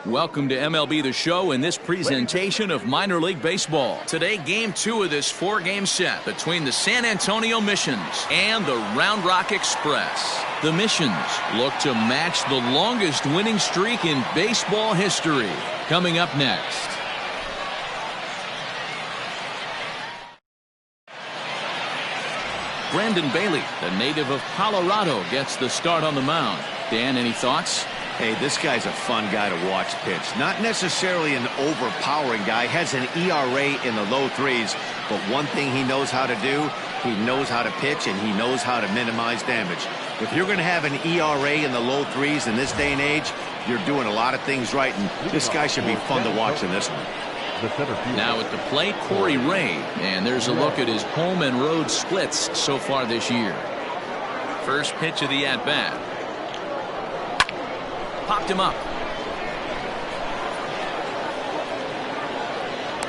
Welcome to MLB The Show in this presentation of minor league baseball. Today, game 2 of this 4-game set between the San Antonio Missions and the Round Rock Express. The Missions look to match the longest winning streak in baseball history. Coming up next. Brandon Bailey, the native of Colorado, gets the start on the mound. Dan, any thoughts? Hey, this guy's a fun guy to watch pitch. Not necessarily an overpowering guy. Has an ERA in the low 3s. But one thing he knows how to do, he knows how to pitch and he knows how to minimize damage. If you're going to have an ERA in the low 3s in this day and age, you're doing a lot of things right. And this guy should be fun to watch in this one. Now at the plate, Corey Ray. And there's a look at his home and road splits so far this year. First pitch of the at-bat. Popped him up.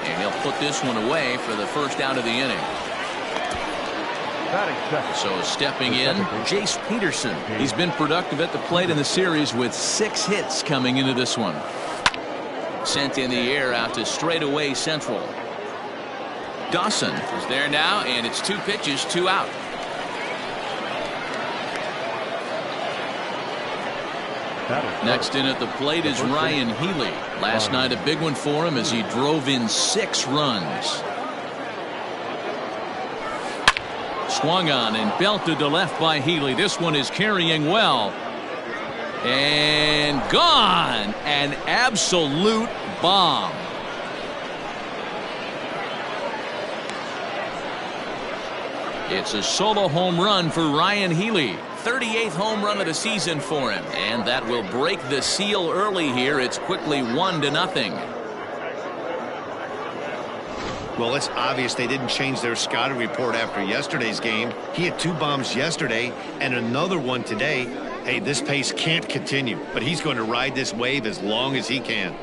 And he'll put this one away for the first out of the inning. So stepping in, Jace Peterson. He's been productive at the plate in the series with 6 hits coming into this one. Sent in the air out to straightaway central. Dawson is there now, and it's 2 pitches, 2 out. Next in at the plate is Ryan Healy. Last night a big one for him as he drove in 6 runs. Swung on and belted to left by Healy. This one is carrying well. And gone. An absolute bomb. It's a solo home run for Ryan Healy. 38th home run of the season for him, and that will break the seal early here. It's quickly 1-0. Well, it's obvious they didn't change their scouting report after yesterday's game. He had 2 bombs yesterday and another one today. Hey, this pace can't continue, but he's going to ride this wave as long as he can.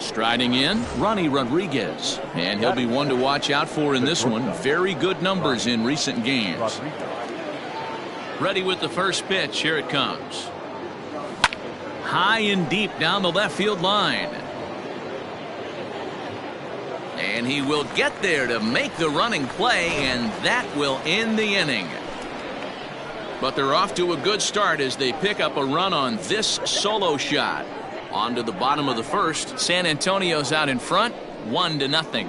Striding in, Ronnie Rodriguez, and he'll be one to watch out for in this one. Very good numbers in recent games. Ready with the first pitch. Here it comes. High and deep down the left field line. And he will get there to make the running play, and that will end the inning. But they're off to a good start as they pick up a run on this solo shot. On to the bottom of the first. San Antonio's out in front, 1-0.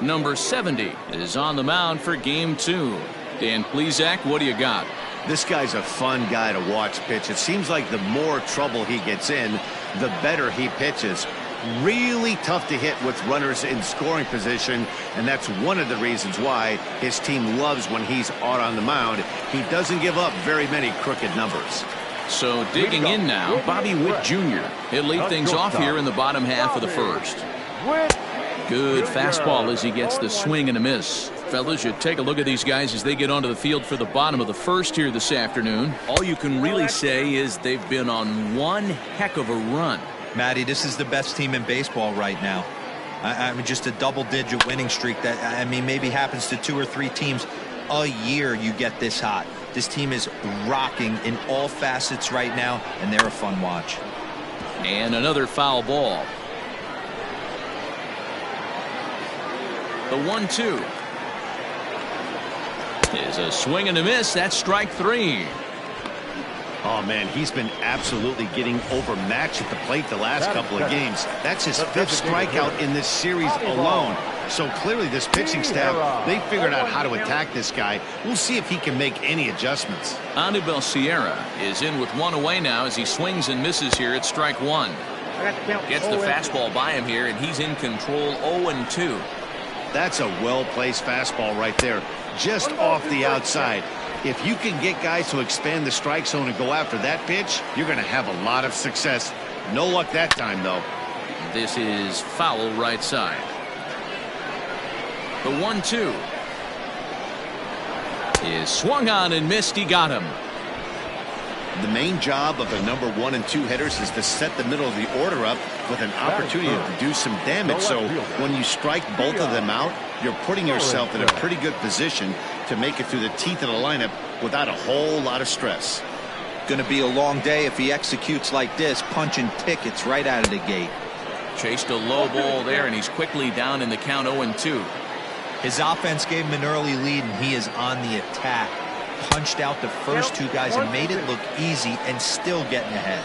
Number 70 is on the mound for game 2. Dan Plesac, what do you got? This guy's a fun guy to watch pitch. It seems like the more trouble he gets in, the better he pitches. Really tough to hit with runners in scoring position, and that's one of the reasons why his team loves when he's out on the mound. He doesn't give up very many crooked numbers. So digging in now, Bobby Witt Jr. He'll lead things off here in the bottom half of the first. Good fastball as he gets the swing and a miss. Fellas, you take a look at these guys as they get onto the field for the bottom of the first here this afternoon. All you can really say is they've been on one heck of a run. Matty, this is the best team in baseball right now. I mean, just a double-digit winning streak that, I mean, maybe happens to 2 or 3 teams a year. You get this hot. This team is rocking in all facets right now, and they're a fun watch. And another foul ball. The 1-2 is a swing and a miss. That's strike 3. Oh, man, he's been absolutely getting overmatched at the plate the last couple of games. That's his 5th strikeout in this series alone. So clearly this pitching staff, they figured out how to attack this guy. We'll see if he can make any adjustments. Anibal Sierra is in with 1 away now as he swings and misses here at strike 1. Gets the fastball by him here, and he's in control. 0-2. That's a well-placed fastball right there, just off the outside. If you can get guys to expand the strike zone and go after that pitch, you're going to have a lot of success. No luck that time, though. This is foul right side. The 1-2 is swung on and missed. He got him. The main job of the number 1 and 2 hitters is to set the middle of the order up with an opportunity to do some damage. So when you strike both of them out, you're putting yourself in a pretty good position to make it through the teeth of the lineup without a whole lot of stress. Going to be a long day if he executes like this, punching tickets right out of the gate. Chased a low ball there, and he's quickly down in the count 0-2. His offense gave him an early lead, and he is on the attack. Punched out the first two guys and made it look easy, and still getting ahead.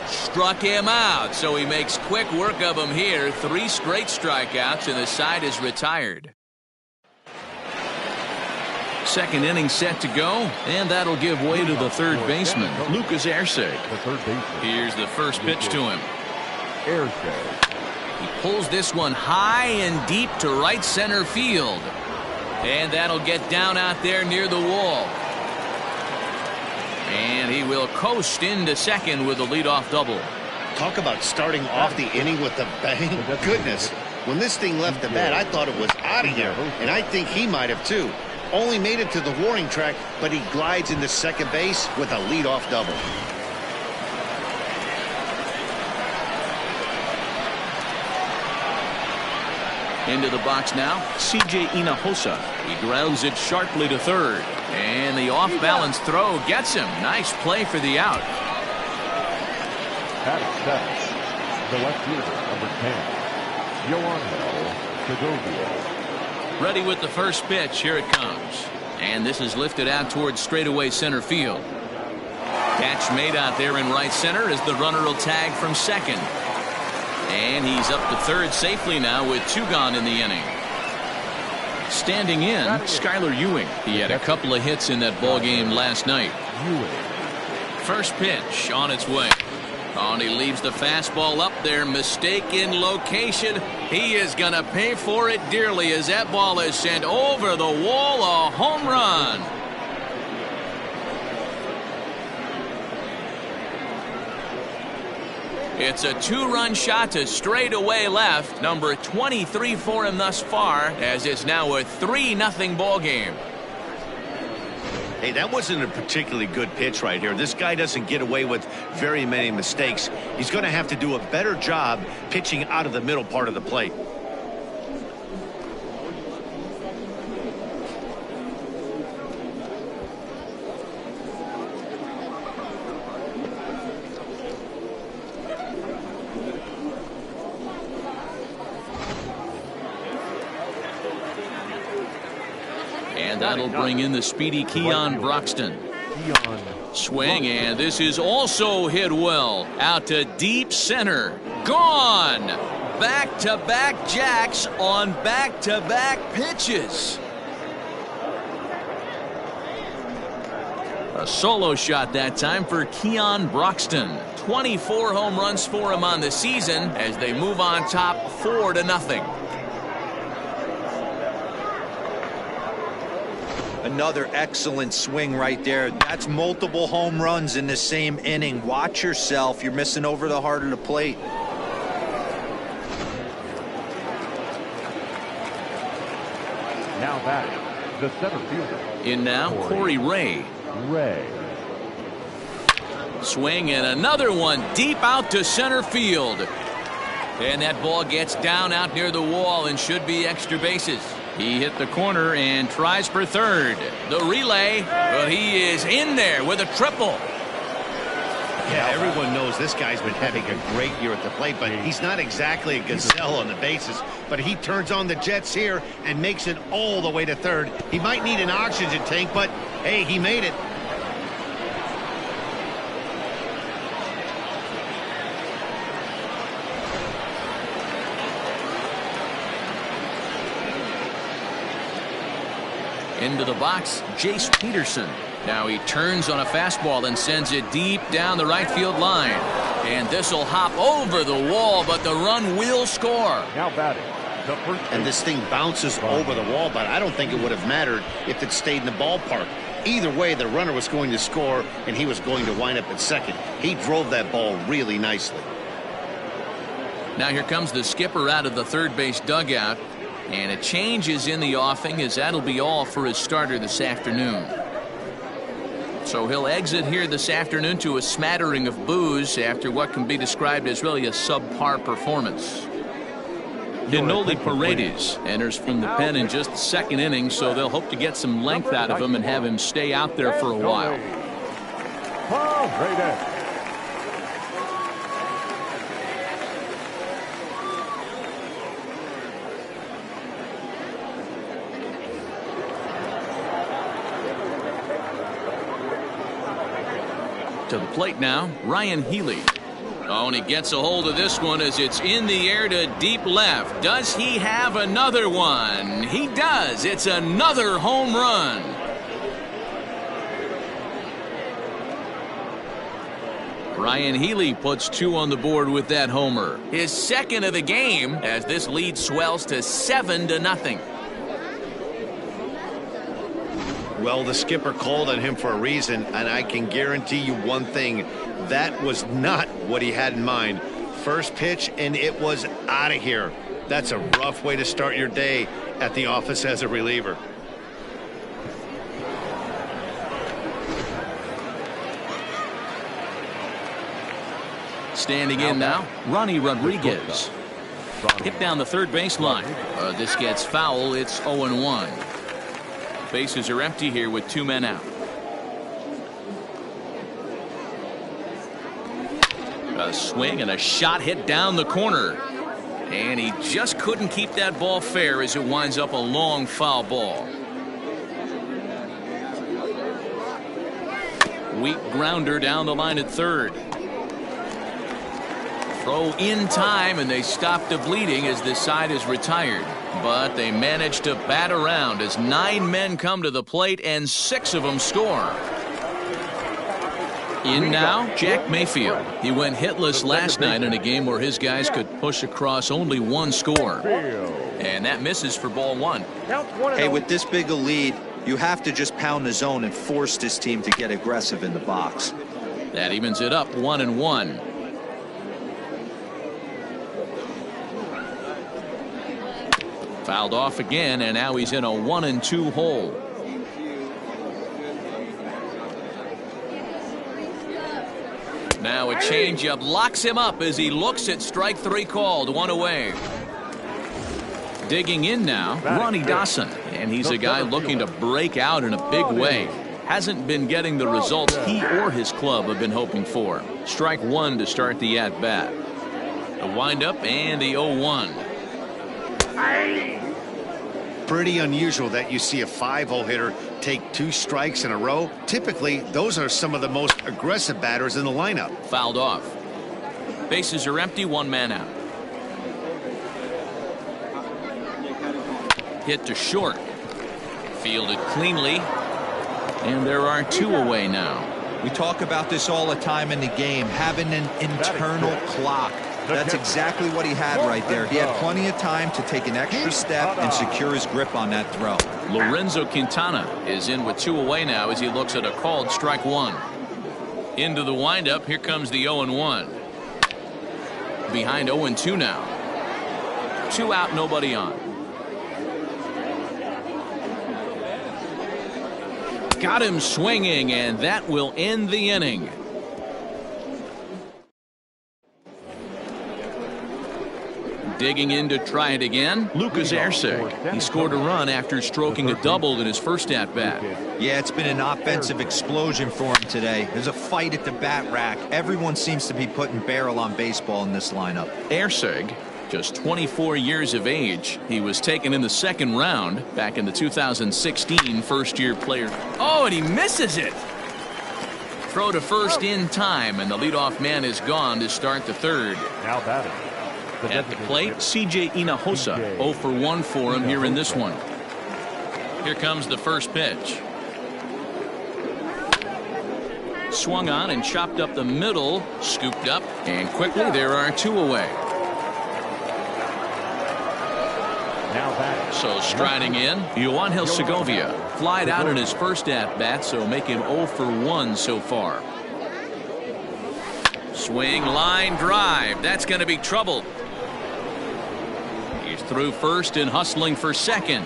Struck him out, so he makes quick work of him here. 3 straight strikeouts, and the side is retired. Second inning set to go, and that'll give way to the third baseman, Lucas Erceg. Here's the first pitch to him. He pulls this one high and deep to right center field. And that'll get down out there near the wall. And he will coast into second with a leadoff double. Talk about starting off the inning with a bang. Goodness, when this thing left the bat, I thought it was out of here, and I think he might have too. Only made it to the warning track, but he glides into second base with a leadoff double. Into the box now, C.J. Hinojosa. He grounds it sharply to third. And the off-balance throw gets him. Nice play for the out. At stats, the left fielder, number 10, Yoanel Segovia. Ready with the first pitch. Here it comes. And this is lifted out towards straightaway center field. Catch made out there in right center as the runner will tag from second. And he's up to third safely now with 2 gone in the inning. Standing in, Skylar Ewing. He had a couple of hits in that ball game last night. First pitch on its way. Oh, and he leaves the fastball up there. Mistaken location. He is going to pay for it dearly as that ball is sent over the wall. A home run. It's a 2-run shot to straightaway left. Number 23 for him thus far, as it's now a 3-0 ball game. Hey, that wasn't a particularly good pitch right here. This guy doesn't get away with very many mistakes. He's going to have to do a better job pitching out of the middle part of the plate. And that'll bring in the speedy Keon Broxton. Swing, and this is also hit well. Out to deep center. Gone! Back-to-back jacks on back-to-back pitches. A solo shot that time for Keon Broxton. 24 home runs for him on the season as they move on top 4-0. Another excellent swing right there. That's multiple home runs in the same inning. Watch yourself. You're missing over the heart of the plate. Now batting, the center fielder. In now, Corey Ray. Ray. Swing, and another one deep out to center field. And that ball gets down out near the wall and should be extra bases. He hit the corner and tries for third. The relay, but he is in there with a triple. Yeah, everyone knows this guy's been having a great year at the plate, but he's not exactly a gazelle on the bases. But he turns on the jets here and makes it all the way to third. He might need an oxygen tank, but hey, he made it. Into the box, Jace Peterson. Now he turns on a fastball and sends it deep down the right field line. And this will hop over the wall, but the run will score. Now batting, the first. And this thing bounces over the wall, but I don't think it would have mattered if it stayed in the ballpark. Either way, the runner was going to score, and he was going to wind up at second. He drove that ball really nicely. Now here comes the skipper out of the third base dugout. And a change is in the offing, as that'll be all for his starter this afternoon. So he'll exit here this afternoon to a smattering of boos after what can be described as really a subpar performance. Denoli Paredes enters from the pen in just the second inning, so they'll hope to get some length out of him and have him stay out there for a while. To the plate now, Ryan Healy. Oh, and he gets a hold of this one as it's in the air to deep left. Does he have another one? He does. It's another home run. Ryan Healy puts 2 on the board with that homer. His second of the game as this lead swells to 7-0. Well, the skipper called on him for a reason, and I can guarantee you one thing. That was not what he had in mind. First pitch, and it was out of here. That's a rough way to start your day at the office as a reliever. Standing in now, Ronnie Rodriguez. Hit down the third baseline. This gets foul. It's 0-1. Bases are empty here with 2 men out. A swing and a shot hit down the corner. And he just couldn't keep that ball fair as it winds up a long foul ball. Weak grounder down the line at third. Throw in time, and they stop the bleeding as this side is retired. But they manage to bat around as 9 men come to the plate and 6 of them score. In now, Jack Mayfield. He went hitless last night in a game where his guys could push across only 1 score. And that misses for ball 1. Hey, with this big a lead, you have to just pound the zone and force this team to get aggressive in the box. That evens it up 1-1. Fouled off again, and now he's in a 1-2 hole. Now a changeup locks him up as he looks at strike 3 called. 1 away. Digging in now, Ronnie Dawson, and he's a guy looking to break out in a big way. Hasn't been getting the results he or his club have been hoping for. Strike 1 to start the at-bat. The windup and the 0-1. Pretty unusual that you see a 5-hole hitter take 2 strikes in a row. Typically, those are some of the most aggressive batters in the lineup. Fouled off. Bases are empty, 1 man out. Hit to short. Fielded cleanly. And there are 2 away now. We talk about this all the time in the game, having an internal clock. That's exactly what he had right there. He had plenty of time to take an extra step and secure his grip on that throw. Lorenzo Quintana is in with 2 away now as he looks at a called strike 1. Into the windup. Here comes the 0-1. Behind 0-2 now. 2 out, nobody on. Got him swinging, and that will end the inning. Digging in to try it again, Lucas Erceg. He scored a run after stroking a double in his first at-bat. Yeah, it's been an offensive explosion for him today. There's a fight at the bat rack. Everyone seems to be putting barrel on baseball in this lineup. Erceg, just 24 years of age. He was taken in the 2nd round back in the 2016 first-year player. Oh, and he misses it. Throw to first in time, and the leadoff man is gone to start the 3rd. Now batting. At the plate, C.J. Hinojosa, 0 for 1 for him here in this one. Here comes the first pitch. Swung on and chopped up the middle, scooped up, and quickly there are 2 away. So striding in, Yoangel Segovia. Flied out in his first at-bat, so make him 0 for 1 so far. Swing, line drive. That's going to be trouble. He's through first and hustling for second.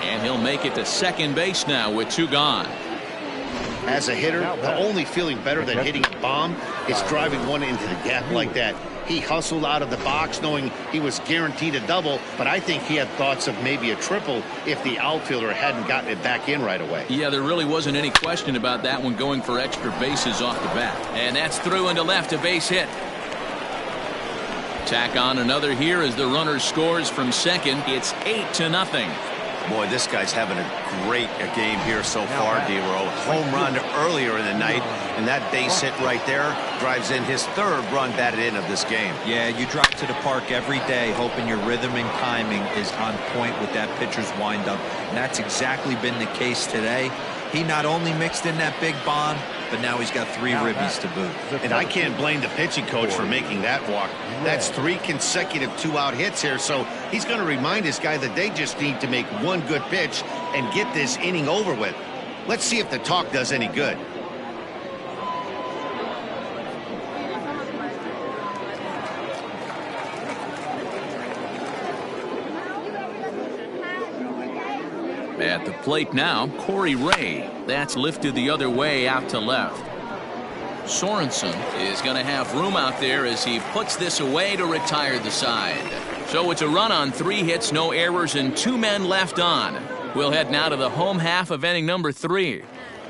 And he'll make it to second base now with 2 gone. As a hitter, the only feeling better than hitting a bomb is driving one into the gap like that. He hustled out of the box knowing he was guaranteed a double, but I think he had thoughts of maybe a triple if the outfielder hadn't gotten it back in right away. Yeah, there really wasn't any question about that one, going for extra bases off the bat. And that's through into left, a base hit. Tack on another here as the runner scores from second. It's 8-0. Boy, this guy's having a great game here so far, D-Row. Home run earlier in the night, and that base hit right there drives in his third run batted in of this game. Yeah, you drive to the park every day hoping your rhythm and timing is on point with that pitcher's windup, and that's exactly been the case today. He not only mixed in that big bomb, but now he's got 3 ribbies to boot. And I can't blame the pitching coach for making that walk. That's 3 consecutive 2-out hits here, so he's going to remind this guy that they just need to make one good pitch and get this inning over with. Let's see if the talk does any good. At the plate now, Corey Ray. That's lifted the other way out to left. Sorensen is going to have room out there as he puts this away to retire the side. So it's a run on 3 hits, no errors, and 2 men left on. We'll head now to the home half of inning number 3.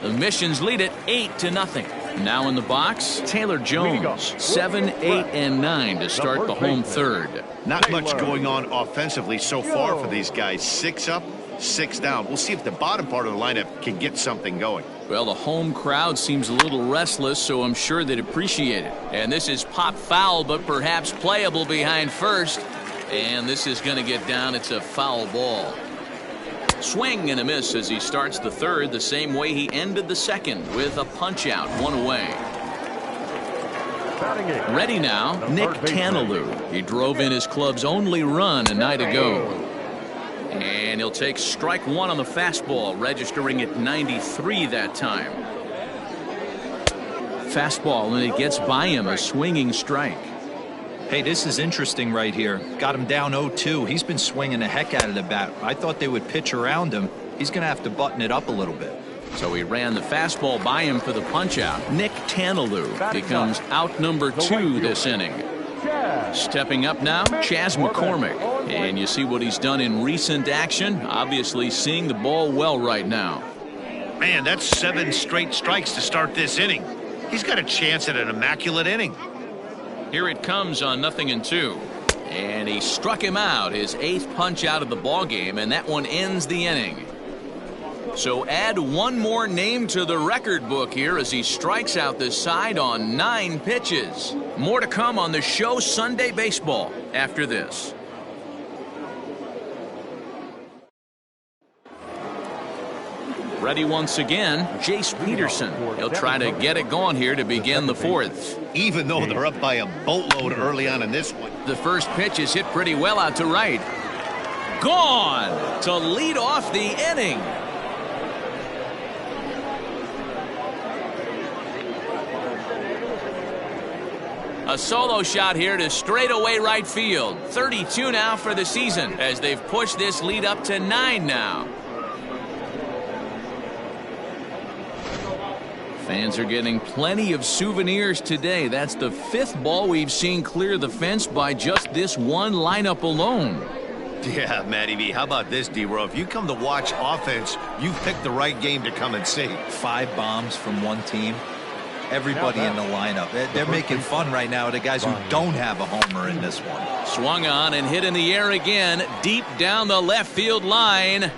The Missions lead it 8-0. Now in the box, Taylor Jones, 7, 8, and 9 to start the home third. Not much going on offensively so far for these guys. 6 up, 6 down. We'll see if the bottom part of the lineup can get something going. Well, the home crowd seems a little restless, so I'm sure they'd appreciate it. And this is pop foul, but perhaps playable behind first. And this is going to get down. It's a foul ball. Swing and a miss as he starts the third the same way he ended the second, with a punch out, 1 away. Ready now, Nick Tanalou. He drove in his club's only run a night ago. And he'll take strike 1 on the fastball, registering at 93 that time. Fastball, and it gets by him, a swinging strike. Hey, this is interesting right here. Got him down 0-2. He's been swinging the heck out of the bat. I thought they would pitch around him. He's going to have to button it up a little bit. So he ran the fastball by him for the punch out. Nick Tanalou becomes out number 2 this inning. Stepping up now, Chas McCormick. And you see what he's done in recent action. Obviously seeing the ball well right now. Man, that's 7 straight strikes to start this inning. He's got a chance at an immaculate inning. Here it comes on 0-2. And he struck him out, his 8th punch out of the ball game, and that one ends the inning. So add 1 more name to the record book here as he strikes out this side on 9 pitches. More to come on the show Sunday Baseball after this. Ready once again, Jace Peterson. He'll try to get it going here to begin the 4th. Even though they're up by a boatload early on in this one. The first pitch is hit pretty well out to right. Gone to lead off the inning. A solo shot here to straightaway right field. 32 now for the season as they've pushed this lead up to 9 now. Fans are getting plenty of souvenirs today. That's the 5th ball we've seen clear the fence by just this one lineup alone. Yeah, Matty B. How about this, D-Row? If you come to watch offense, you've picked the right game to come and see. 5 bombs from one team. Everybody in the lineup. They're making fun right now of the guys who don't have a homer in this one. Swung on and hit in the air again, deep down the left field line.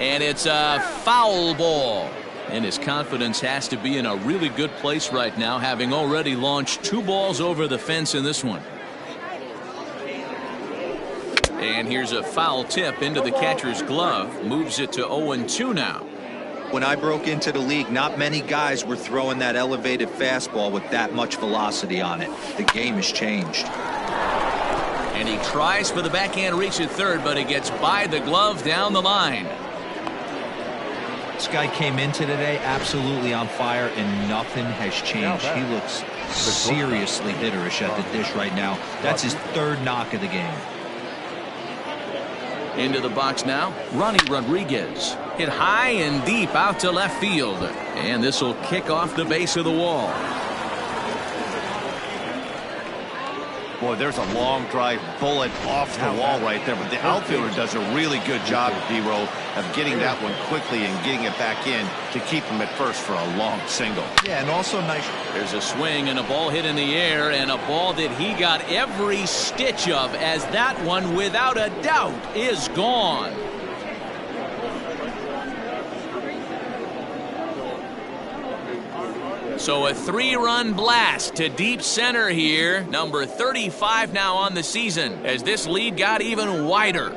And it's a foul ball. And his confidence has to be in a really good place right now, having already launched 2 balls over the fence in this one. And here's a foul tip into the catcher's glove. Moves it to 0-2 now. When I broke into the league, not many guys were throwing that elevated fastball with that much velocity on it. The game has changed. And he tries for the backhand reach at third, but he gets by the glove down the line. This guy came into today absolutely on fire, and nothing has changed. He looks seriously hitterish at the dish right now. That's his 3rd knock of the game. Into the box now, Ronnie Rodriguez. Hit high and deep out to left field. And this will kick off the base of the wall. Boy, there's a long drive bullet off the wall right there, but the outfielder does a really good job, D-Row, of getting that one quickly and getting it back in to keep him at first for a long single. Yeah, and also nice. There's a swing and a ball hit in the air, and a ball that he got every stitch of, as that one, without a doubt, is gone. So a 3-run blast to deep center here. Number 35 now on the season, as this lead got even wider.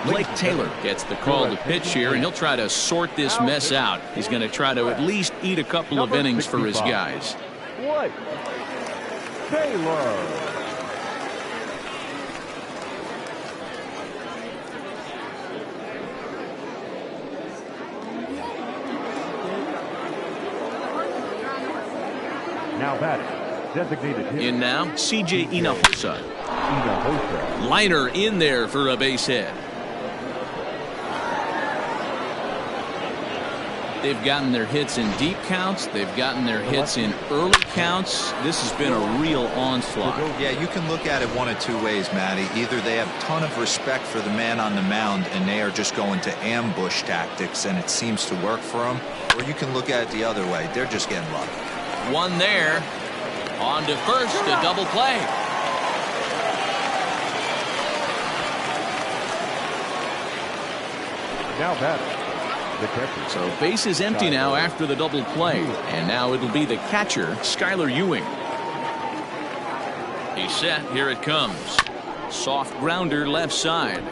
Blake Taylor gets the call to pitch here, and he'll try to sort this mess out. He's going to try to at least eat a couple of innings for his guys. Blake Taylor. Now batting, designated hitter. In now, C.J. Hinojosa. Liner in there for a base hit. They've gotten their hits in deep counts. They've gotten their hits in early counts. This has been a real onslaught. Yeah, you can look at it one of two ways, Matty. Either they have a ton of respect for the man on the mound and they are just going to ambush tactics and it seems to work for them, or you can look at it the other way. They're just getting lucky. One there. On to first, a double play. Now batting. So base is empty now after the double play, and now it'll be the catcher, Skylar Ewing. He's set. Here it comes. Soft grounder left side.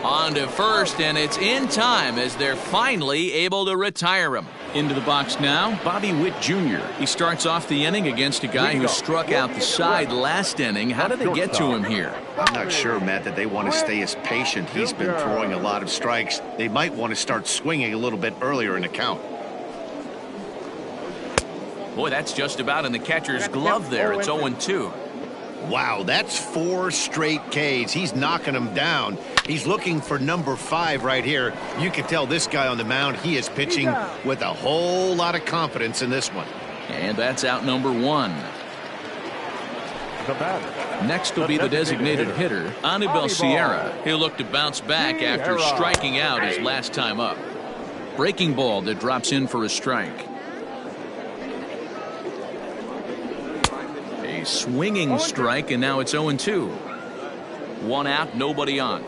On to first, and it's in time as they're finally able to retire him. Into the box now, Bobby Witt Jr. He starts off the inning against a guy who struck out the side last inning. How did they get to him here? I'm not sure, Matt, that they want to stay as patient. He's been throwing a lot of strikes. They might want to start swinging a little bit earlier in the count. Boy, that's just about in the catcher's glove there. It's 0-2. Wow, that's 4 straight Ks. He's knocking them down. He's looking for number 5 right here. You can tell this guy on the mound, he is pitching with a whole lot of confidence in this one. And that's out number 1. Next will be the designated hitter, Anibal Sierra. He'll look to bounce back after striking out his last time up. Breaking ball that drops in for a strike. A swinging strike, and now it's 0-2. 1 out, nobody on.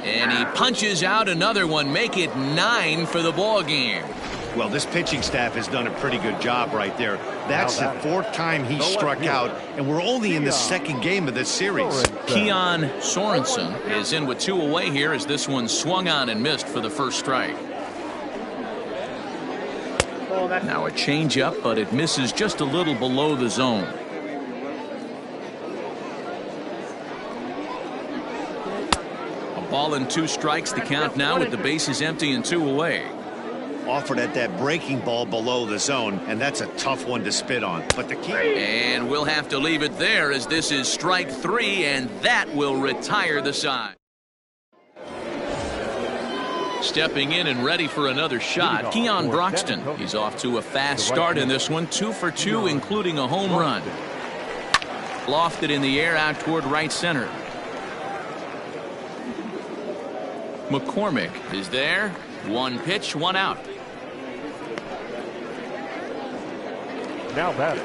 And he punches out another one, make it 9 for the ball game. Well, this pitching staff has done a pretty good job right there. That's the 4th time he struck out, and we're only in the 2nd game of this series. Keon Sorensen is in with 2 away here as this one swung on and missed for the first strike. Now a changeup, but it misses just a little below the zone. A ball and 2 strikes the count now with the bases empty and 2 away. Offered at that breaking ball below the zone, and that's a tough one to spit on. But the key. And we'll have to leave it there as this is strike 3, and that will retire the side. Stepping in and ready for another shot, Keon Broxton. He's off to a fast start in this one, 2 for 2, including a home run. Lofted in the air out toward right center. McCormick is there. 1 pitch, 1 out. Now batting.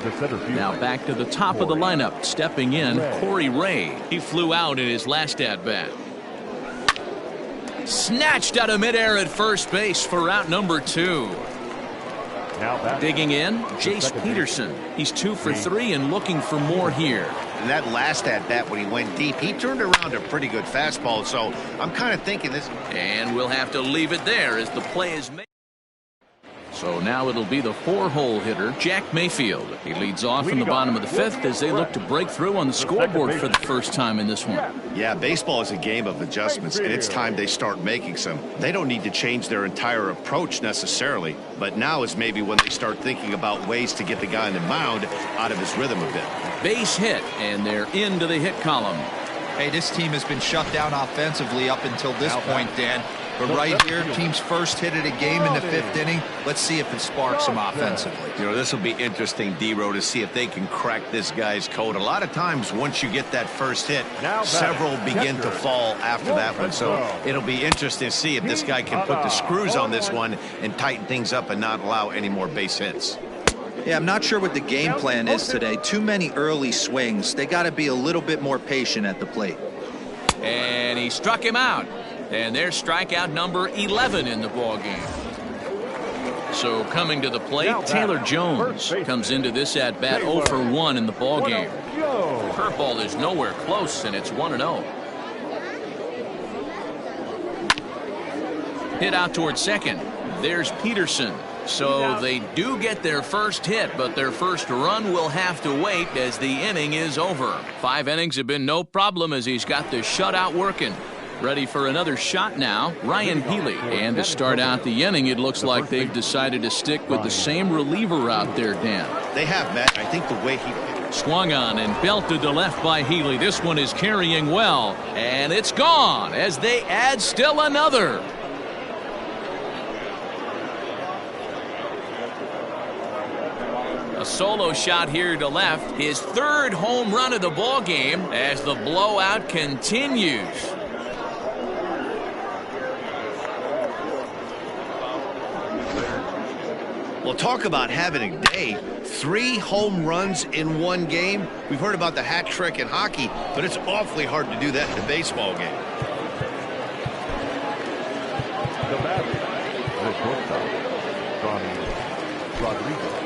The center field. Now back to the top of the lineup. Stepping in, Corey Ray. He flew out in his last at-bat. Snatched out of midair at first base for out number 2. Digging in, Jace Peterson. He's 2 for 3 and looking for more here. And that last at-bat when he went deep, he turned around a pretty good fastball, so I'm kind of thinking this. And we'll have to leave it there as the play is made. So now it'll be the 4-hole hitter, Jack Mayfield. He leads off in the bottom of the 5th as they look to break through on the scoreboard for the first time in this one. Yeah, baseball is a game of adjustments, and it's time they start making some. They don't need to change their entire approach necessarily, but now is maybe when they start thinking about ways to get the guy on the mound out of his rhythm a bit. Base hit, and they're into the hit column. Hey, this team has been shut down offensively up until this point, Dan. But right here, team's first hit of the game in the 5th inning. Let's see if it sparks them offensively. You know, this will be interesting, D-Row, to see if they can crack this guy's code. A lot of times, once you get that first hit, several begin to fall after that one. So it'll be interesting to see if this guy can put the screws on this one and tighten things up and not allow any more base hits. Yeah, I'm not sure what the game plan is today. Too many early swings. They got to be a little bit more patient at the plate. And he struck him out. And there's strikeout number 11 in the ballgame. So coming to the plate, Taylor Jones comes into this at-bat 0 for 1 in the ballgame. Curveball is nowhere close, and it's 1-0. Hit out towards second. There's Peterson. So they do get their first hit, but their first run will have to wait as the inning is over. 5 innings have been no problem as he's got the shutout working. Ready for another shot now, Ryan Healy. And to start out the inning, it looks like they've decided to stick with the same reliever out there, Dan. They have, Matt. I think the way he swung on and belted to left by Healy. This one is carrying well, and it's gone as they add still another. A solo shot here to left, his 3rd home run of the ball game as the blowout continues. Well, talk about having a day. 3 home runs in one game. We've heard about the hat trick in hockey, but it's awfully hard to do that in a baseball game. The batter, the shortstop, Ronnie Rodriguez.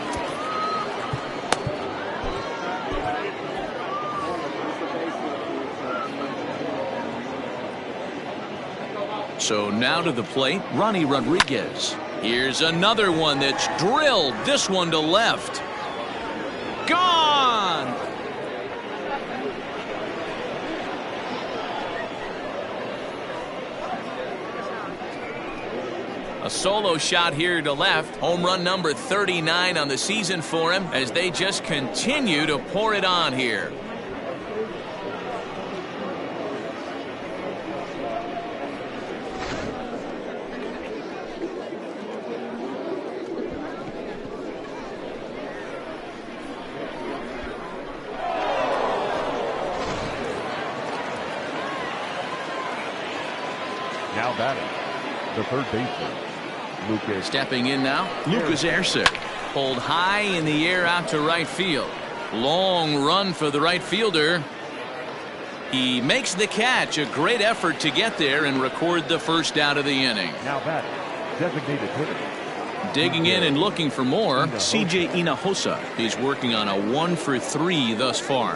So now to the plate, Ronnie Rodriguez. Here's another one that's drilled. This one to left. Gone! A solo shot here to left. Home run number 39 on the season for him as they just continue to pour it on here. Now batting, the 3rd baseman, Lucas. Stepping in now, Lucas Erceg. Pulled high in the air out to right field. Long run for the right fielder. He makes the catch. A great effort to get there and record the first out of the inning. Now batting, designated hitter. Digging in and looking for more, C.J. Hinojosa. He's working on a 1 for 3 thus far.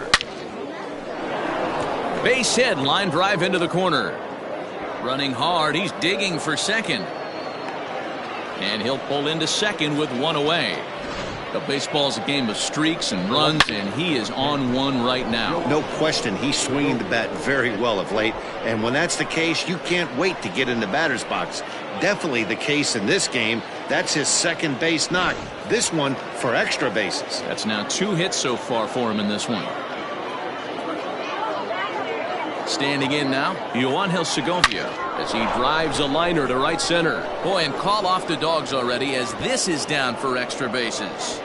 Base hit, line drive into the corner. Running hard, he's digging for second. And he'll pull into second with 1 away. The baseball's a game of streaks and runs, and he is on one right now. No question, he's swinging the bat very well of late. And when that's the case, you can't wait to get in the batter's box. Definitely the case in this game. That's his 2nd base knock. This one for extra bases. That's now 2 hits so far for him in this one. Standing in now, Yoangel Segovia as he drives a liner to right center. Boy, and call off the dogs already as this is down for extra bases.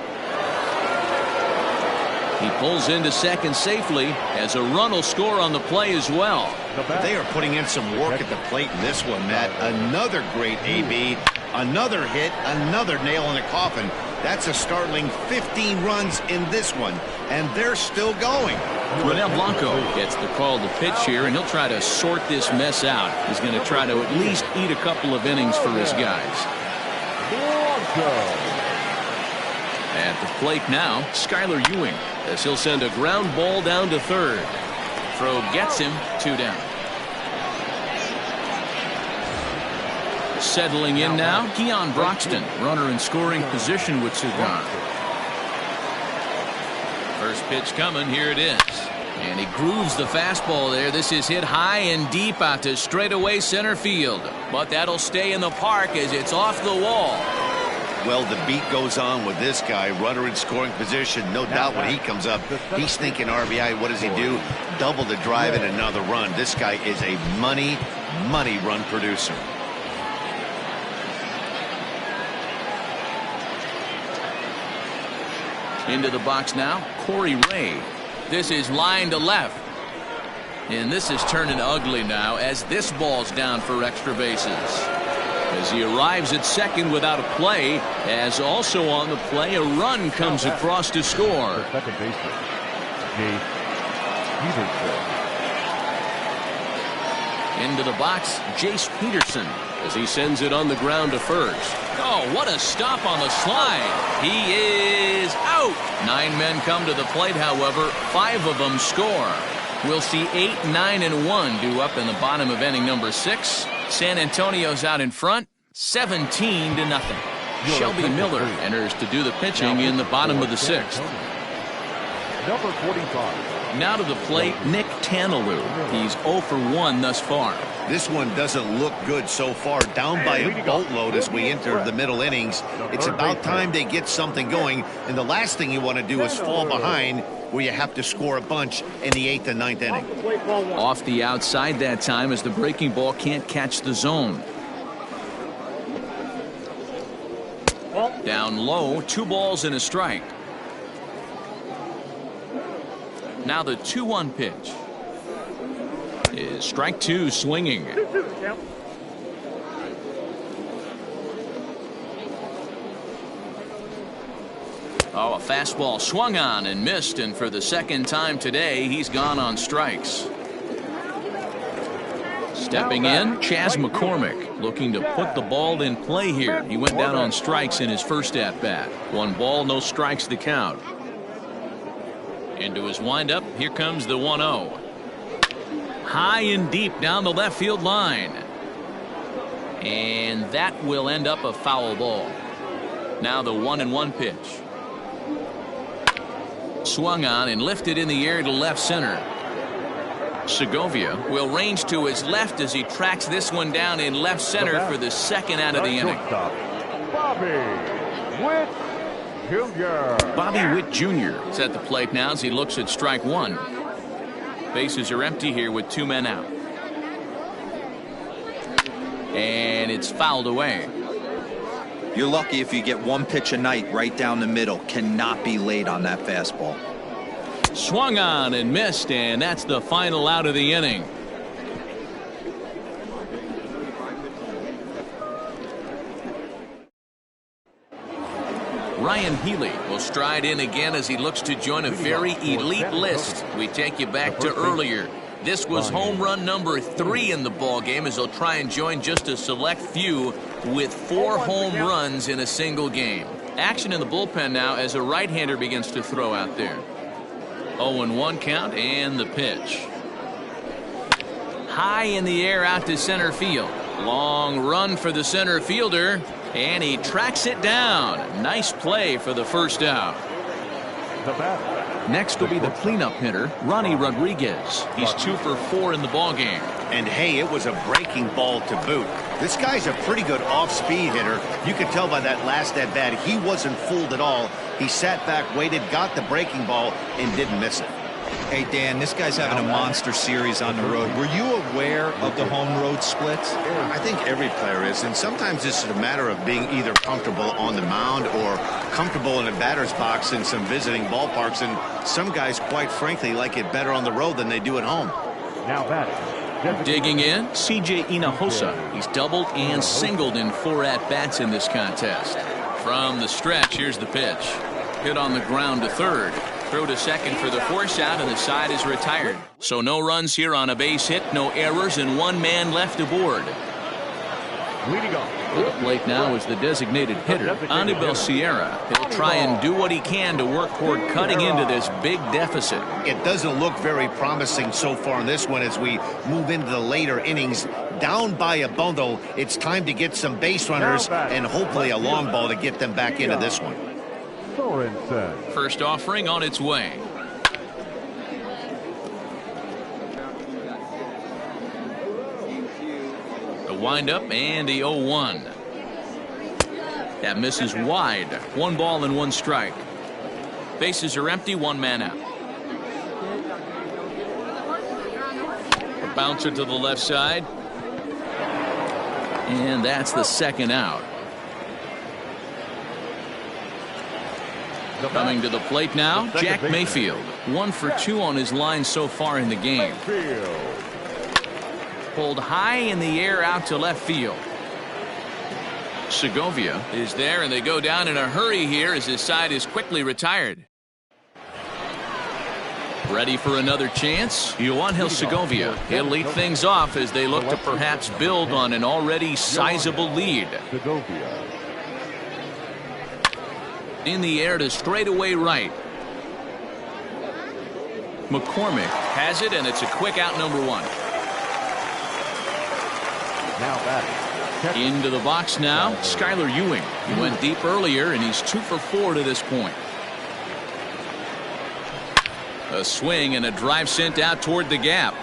He pulls into second safely as a run will score on the play as well. They are putting in some work at the plate in this one, Matt. Another great AB, another hit, another nail in the coffin. That's a startling 15 runs in this one, and they're still going. Ronel Blanco gets the call to pitch here, and he'll try to sort this mess out. He's going to try to at least eat a couple of innings for his guys. At the plate now, Skylar Ewing, as he'll send a ground ball down to third. Throw gets him, 2 down. Settling in now, Keon Broxton, runner in scoring position with Cigar. First pitch coming, here it is. And he grooves the fastball there. This is hit high and deep out to straightaway center field. But that'll stay in the park as it's off the wall. Well, the beat goes on with this guy, runner in scoring position. No doubt when he comes up, he's thinking RBI. What does he do? Double the drive and another run. This guy is a money run producer. Into the box now, Corey Ray. This is line to left. And this is turning ugly now as this ball's down for extra bases. As he arrives at second without a play, as also on the play, a run comes across to score. Second baseman, Jace Peterson. Into the box, Jace Peterson, as he sends it on the ground to first. Oh, what a stop on the slide. He is out. 9 men come to the plate, however. 5 of them score. We'll see 8, 9, and 1 due up in the bottom of inning number 6. San Antonio's out in front, 17-0. Shelby Miller enters to do the pitching in the bottom of the 6th. Number 45. Now to the plate, Nick Tanalou. He's 0 for 1 thus far. This one doesn't look good so far. Down by a boatload as we enter the middle innings. It's about time they get something going. And the last thing you want to do is fall behind where you have to score a bunch in the 8th and 9th inning. Off the outside that time as the breaking ball can't catch the zone. Down low, 2 balls and a strike. Now the 2-1 pitch is strike 2 swinging. Oh, a fastball swung on and missed, and for the second time today he's gone on strikes. Stepping in, Chas McCormick looking to put the ball in play here. He went down on strikes in his first at bat. 1 ball, no strikes to count. Into his windup, here comes the 1-0. High and deep down the left field line. And that will end up a foul ball. Now the 1-1 pitch. Swung on and lifted in the air to left center. Segovia will range to his left as he tracks this one down in left center for the second out of the inning. Bobby Witt Jr. Bobby Witt Jr. is at the plate now as he looks at strike 1. Bases are empty here with 2 men out. And it's fouled away. You're lucky if you get 1 pitch a night right down the middle. Cannot be late on that fastball. Swung on and missed, and that's the final out of the inning. Ryan Healy will stride in again as he looks to join a very elite list. We take you back to earlier. This was home run number 3 in the ball game as they'll try and join just a select few with 4 home runs in a single game. Action in the bullpen now as a right-hander begins to throw out there. 0-1 count and the pitch. High in the air out to center field. Long run for the center fielder, and he tracks it down. Nice play for the first out. Next will be the cleanup hitter, Ronnie Rodriguez. He's 2 for 4 in the ballgame. And hey, it was a breaking ball to boot. This guy's a pretty good off-speed hitter. You could tell by that last at-bat he wasn't fooled at all. He sat back, waited, got the breaking ball, and didn't miss it. Hey, Dan, this guy's having a monster series on the road. Were you aware of the home road splits? I think every player is, and sometimes it's a matter of being either comfortable on the mound or comfortable in a batter's box in some visiting ballparks, and some guys, quite frankly, like it better on the road than they do at home. Now batting. Digging in, C.J. Hinojosa. He's doubled and singled in 4 at-bats in this contest. From the stretch, here's the pitch. Hit on the ground to third. Throw to second for the force out, and the side is retired. So no runs here on a base hit, no errors, and 1 man left aboard. Leading off. To the plate now is the designated hitter, Anibal Sierra. He'll try and do what he can to work toward cutting into this big deficit. It doesn't look very promising so far in this one as we move into the later innings. down by a bundle. It's time to get some base runners and hopefully a long ball to get them back into this one. First offering on its way. The windup and the 0-1. That misses wide. 1 ball and 1 strike. Bases are empty, 1 man out. A bouncer to the left side. And that's the 2nd out. Coming to the plate now, Jack Mayfield. 1 for 2 on his line so far in the game. Pulled high in the air out to left field. Segovia is there, and they go down in a hurry here as his side is quickly retired. Ready for another chance? Yoanhil Segovia. He'll lead things off as they look to perhaps build on an already sizable lead. In the air to straightaway right. McCormick has it, and it's a quick out, number 1. Now batting. Into the box now, Skylar Ewing. He went deep earlier, and he's 2 for 4 to this point. A swing and a drive sent out toward the gap.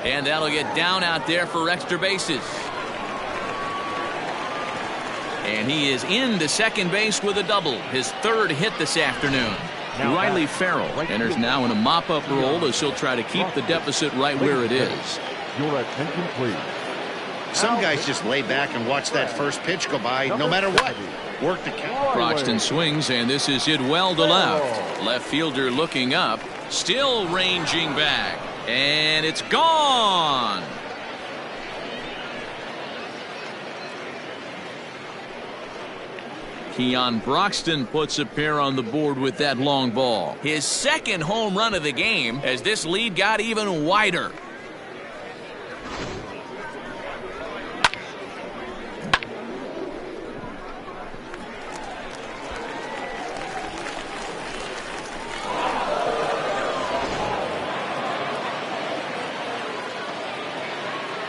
And that'll get down out there for extra bases. And he is into second base with a double. His 3rd hit this afternoon. Riley Farrell enters now in a mop-up role as he'll try to keep the deficit right where it is. Your attention, please. Some guys just lay back and watch that first pitch go by no matter what. Work the count. Croxton swings, and this is hit well to left. Left fielder looking up, still ranging back, and it's gone. Keon Broxton puts a pair on the board with that long ball. His 2nd home run of the game as this lead got even wider.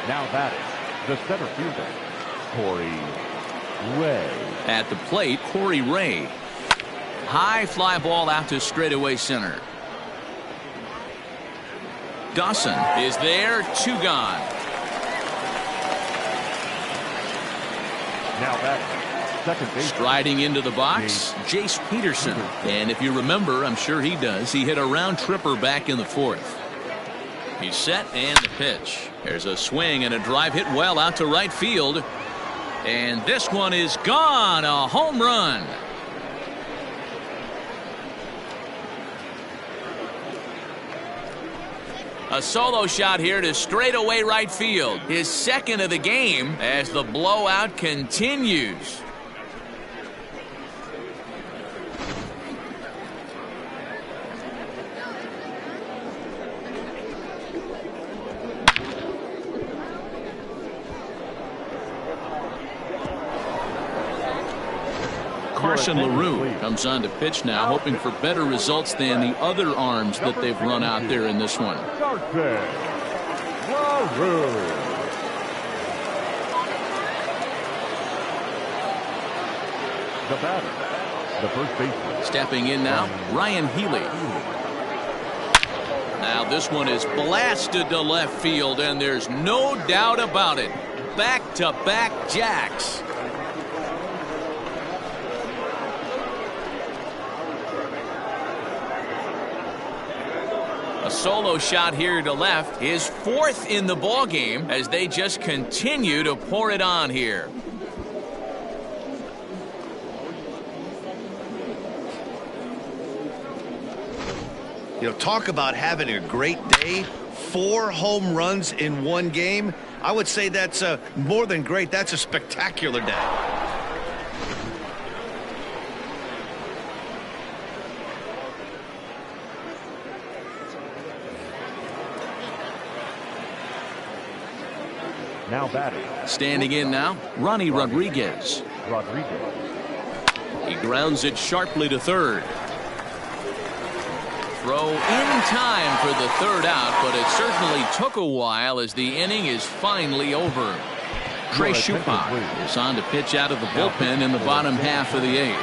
Now batting, the center fielder, Corey Ray. At the plate, Corey Ray. High fly ball out to straightaway center. Dawson is there, 2 gone. Now batting, second base. Striding into the box, Jace Peterson. And if you remember, I'm sure he does, he hit a round tripper back in the 4th. He's set, and the pitch. There's a swing and a drive hit well out to right field. And this one is gone. A home run. A solo shot here to straightaway right field. His 2nd of the game as the blowout continues. Carson LaRue comes on to pitch now, hoping for better results than the other arms that they've run out there in this one. The batter, the first baseman. Stepping in now, Ryan Healy. Now this one is blasted to left field, and there's no doubt about it. Back-to-back jacks. A solo shot here to left, his 4th in the ball game as they just continue to pour it on here. You know, talk about having a great day. 4 home runs in 1 game. I would say that's more than great. That's a spectacular day. Now batting. Standing in now, Ronnie Rodriguez. He grounds it sharply to third. throw in time for the third out, but it certainly took a while as the inning is finally over. Trey Schupak is on to pitch out of the bullpen in the bottom half of the eighth.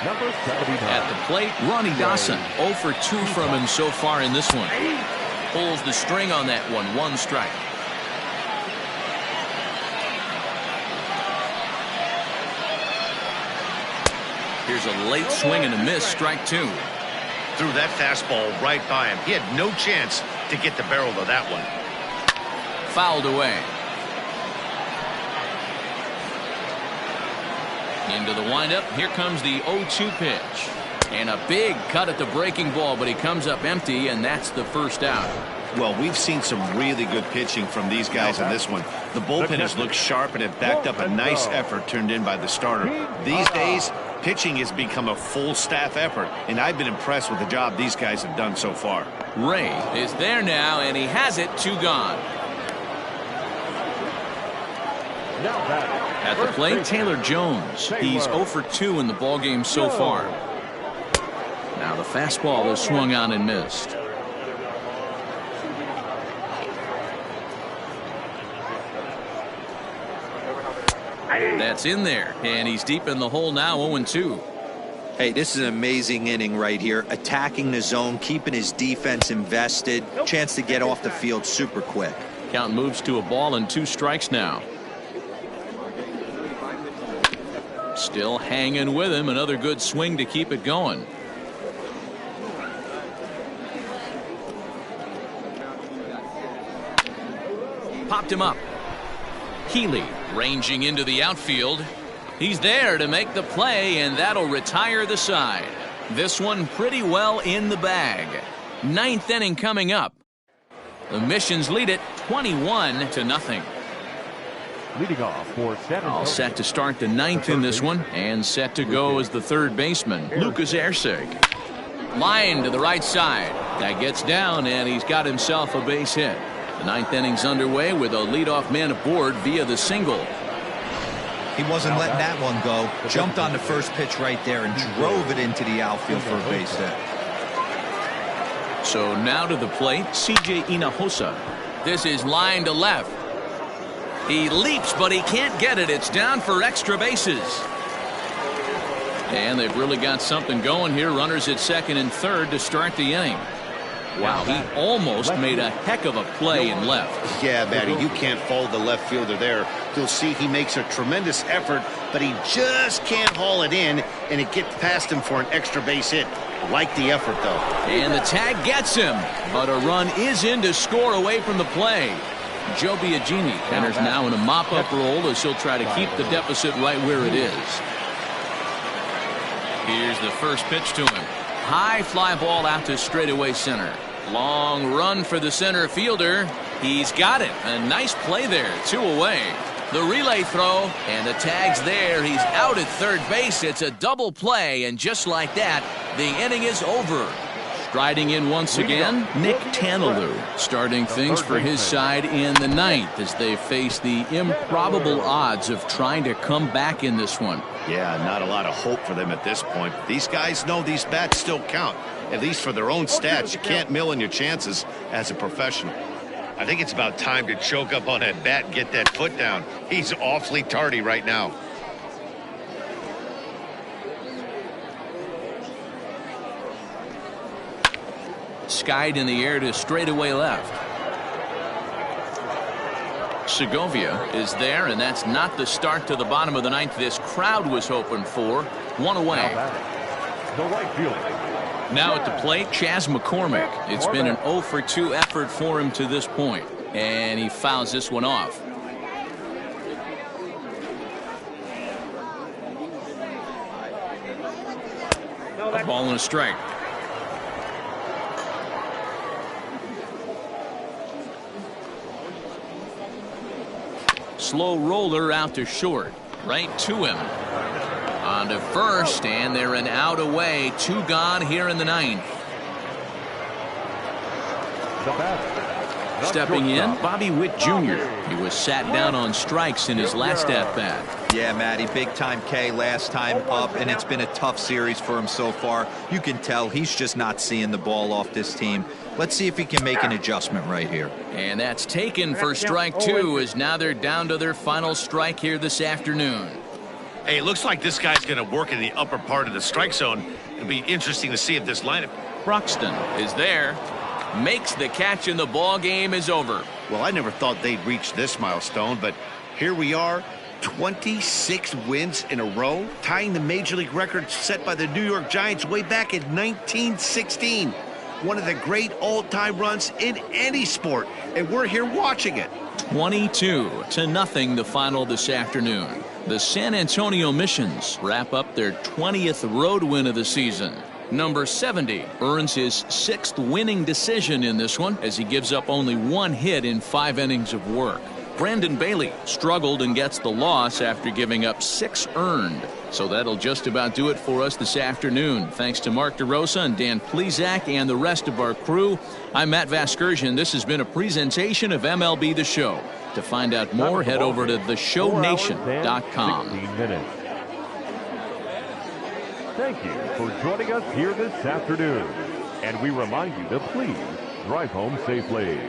At the plate, Ronnie Dawson. 0 for 2 from him so far in this one. Pulls the string on that one. 1 strike. Here's a late swing and a miss. Strike 2. Threw that fastball right by him. He had no chance to get the barrel of that one. Fouled away. Into the windup. Here comes the 0-2 pitch. And a big cut at the breaking ball, but he comes up empty, and that's the first out. Well, we've seen some really good pitching from these guys in this one. The bullpen has looked sharp and it backed up a nice effort turned in by the starter. These days, pitching has become a full staff effort, and I've been impressed with the job these guys have done so far. Ray is there now, and he has it. 2 gone. At the plate, Taylor Jones. He's 0 for 2 in the ballgame so far. Now the fastball is swung on and missed. That's in there, and he's deep in the hole now. 0-2. Hey, this is an amazing inning right here. Attacking the zone, keeping his defense invested. Chance to get off the field super quick. Count moves to a ball and 2 strikes now. Still hanging with him. Another good swing to keep it going. Popped him up. Healy ranging into the outfield. He's there to make the play, and that'll retire the side. This one pretty well in the bag. 9th inning coming up. The Missions lead it 21-0. Leading off for San Antonio. All set to start the 9th in this one, and set to go as the third baseman, Lucas Erceg. Line to the right side. That gets down, and he's got himself a base hit. The 9th inning's underway with a leadoff man aboard via the single. He wasn't letting that one go. Jumped on the first pitch right there and drove it into the outfield for a base hit. So now to the plate, C.J. Hinojosa. This is line to left. He leaps, but he can't get it. It's down for extra bases. And they've really got something going here. Runners at second and third to start the inning. Wow, he almost made a heck of a play in left. Yeah, Matty, you can't fault the left fielder there. You'll see he makes a tremendous effort, but he just can't haul it in, and it gets past him for an extra base hit. Like the effort, though. And the tag gets him, but a run is in to score away from the play. Joe Biagini enters now in a mop-up role as he'll try to keep the deficit right where it is. Here's the first pitch to him. High fly ball out to straightaway center. Long run for the center fielder. He's got it. A nice play there. 2 away. The relay throw, and the tag's there. He's out at third base. It's a double play, and just like that, the inning is over. Striding in once again, Nick Tanalou, starting things for his side in the 9th as they face the improbable odds of trying to come back in this one. Yeah, not a lot of hope for them at this point. These guys know these bats still count, at least for their own stats. You can't mill in your chances as a professional. I think it's about time to choke up on that bat and get that foot down. He's awfully tardy right now. Skied in the air to straightaway left. Segovia is there, and that's not the start to the bottom of the 9th this crowd was hoping for. 1 away. The right fielder. Now at the plate, Chas McCormick. It's been an 0 for 2 effort for him to this point, and he fouls this one off. A ball and a strike. Slow roller out to short. Right to him. On to first, and they're an out away. 2 gone here in the 9th. The batter, Stepping in, Bobby Witt Jr. He was sat down on strikes in his last at-bat. Yeah, Matty, big-time K last time up, and it's been a tough series for him so far. You can tell he's just not seeing the ball off this team. Let's see if he can make an adjustment right here. And that's taken for strike two, as now they're down to their final strike here this afternoon. Hey, it looks like this guy's going to work in the upper part of the strike zone. It'll be interesting to see if this lineup... Broxton is there, makes the catch, and the ball game is over. Well, I never thought they'd reach this milestone, but here we are, 26 wins in a row, tying the Major League record set by the New York Giants way back in 1916. One of the great all-time runs in any sport, and we're here watching it. 22-0 the final this afternoon. The San Antonio Missions wrap up their 20th road win of the season. Number 70 earns his 6th winning decision in this one, as he gives up only 1 hit in 5 innings of work. Brandon Bailey struggled and gets the loss after giving up 6 earned. So that'll just about do it for us this afternoon. Thanks to Mark DeRosa and Dan Plesac and the rest of our crew. I'm Matt Vasgersian. This has been a presentation of MLB The Show. To find out more, head over to theshownation.com. Thank you for joining us here this afternoon. And we remind you to please drive home safely.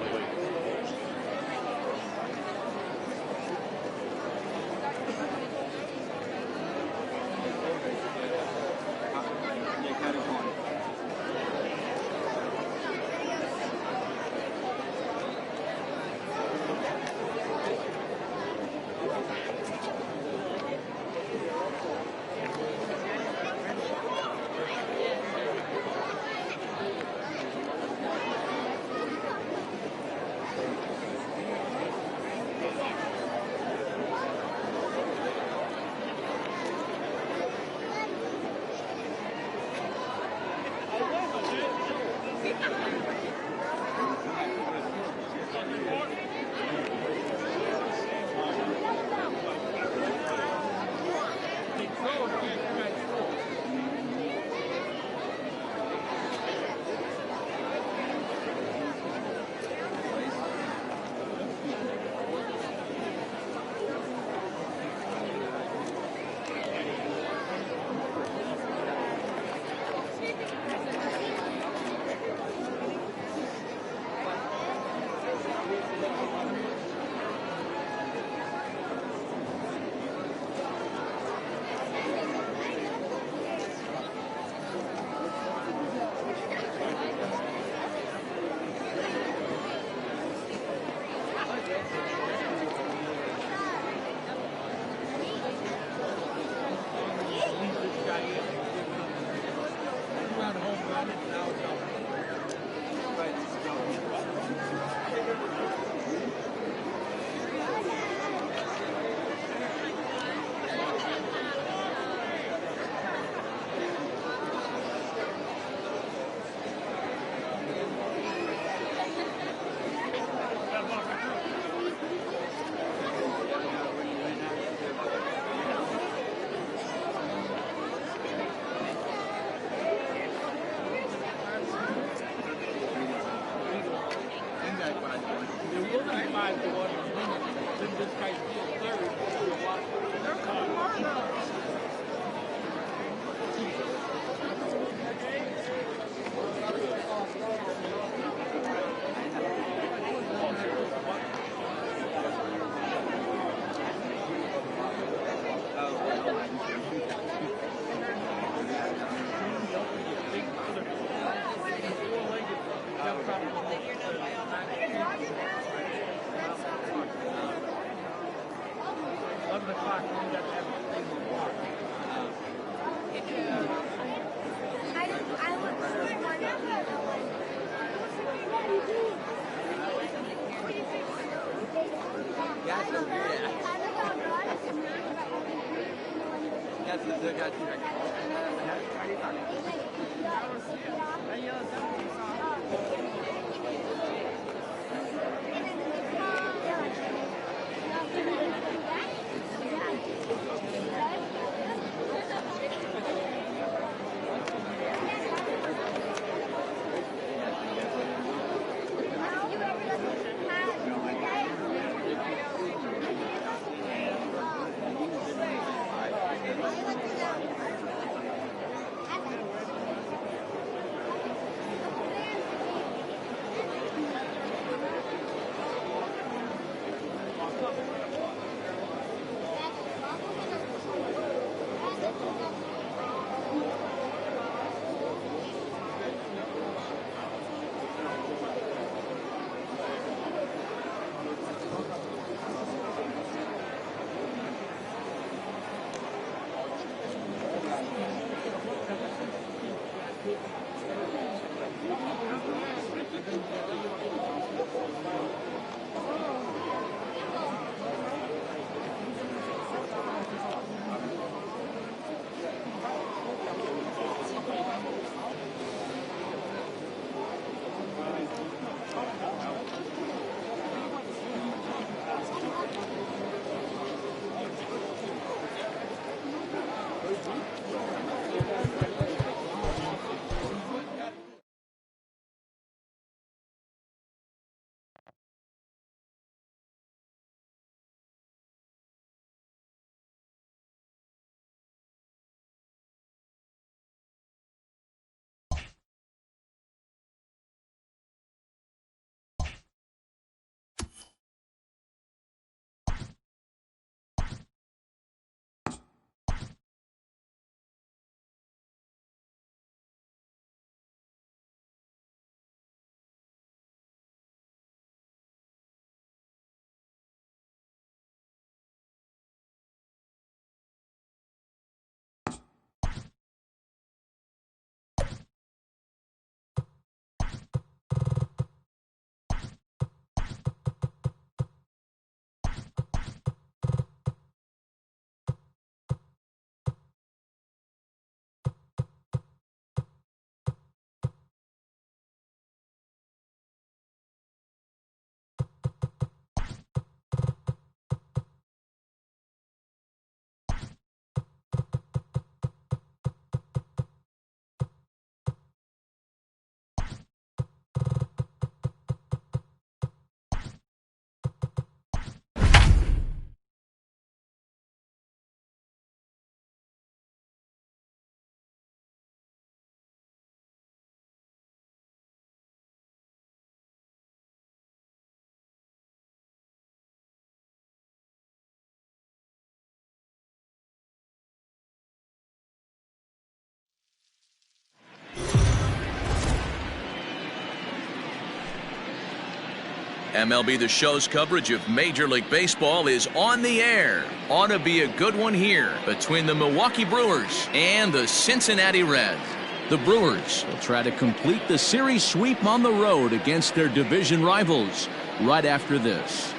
MLB The Show's coverage of Major League Baseball is on the air. Ought to be a good one here between the Milwaukee Brewers and the Cincinnati Reds. The Brewers will try to complete the series sweep on the road against their division rivals right after this.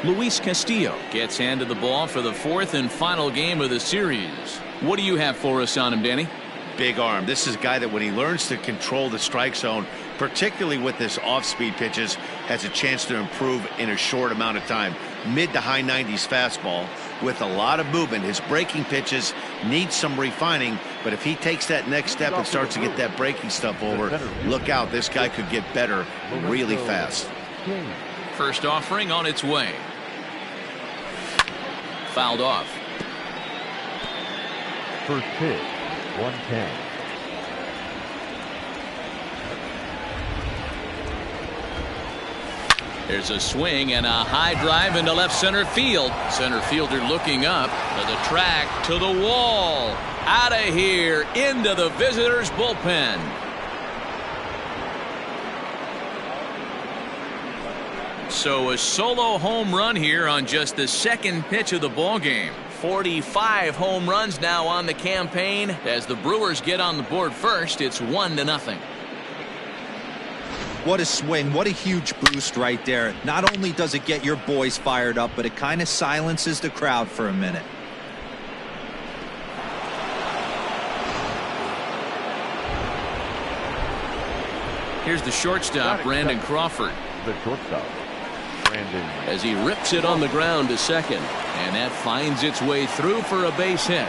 Luis Castillo gets handed the ball for the fourth and final game of the series. What do you have for us on him, Danny? Big arm. This is a guy that when he learns to control the strike zone, particularly with this off-speed pitches, has a chance to improve in a short amount of time. Mid to high 90s fastball with a lot of movement. His breaking pitches need some refining, but if he takes that next step and starts to get that breaking stuff over, look out. This guy could get better really fast. First offering on its way. Fouled off. First pitch, 110. There's a swing and a high drive into left center field. Center fielder looking up to the track, to the wall. Out of here, into the visitors' bullpen. So a solo home run here on just the second pitch of the ball game. 45 home runs now on the campaign. As the Brewers get on the board first, it's 1-0. What a swing. What a huge boost right there. Not only does it get your boys fired up, but it kind of silences the crowd for a minute. Here's the shortstop, Brandon Crawford. The shortstop, Brandon. As he rips it on the ground to second. And that finds its way through for a base hit.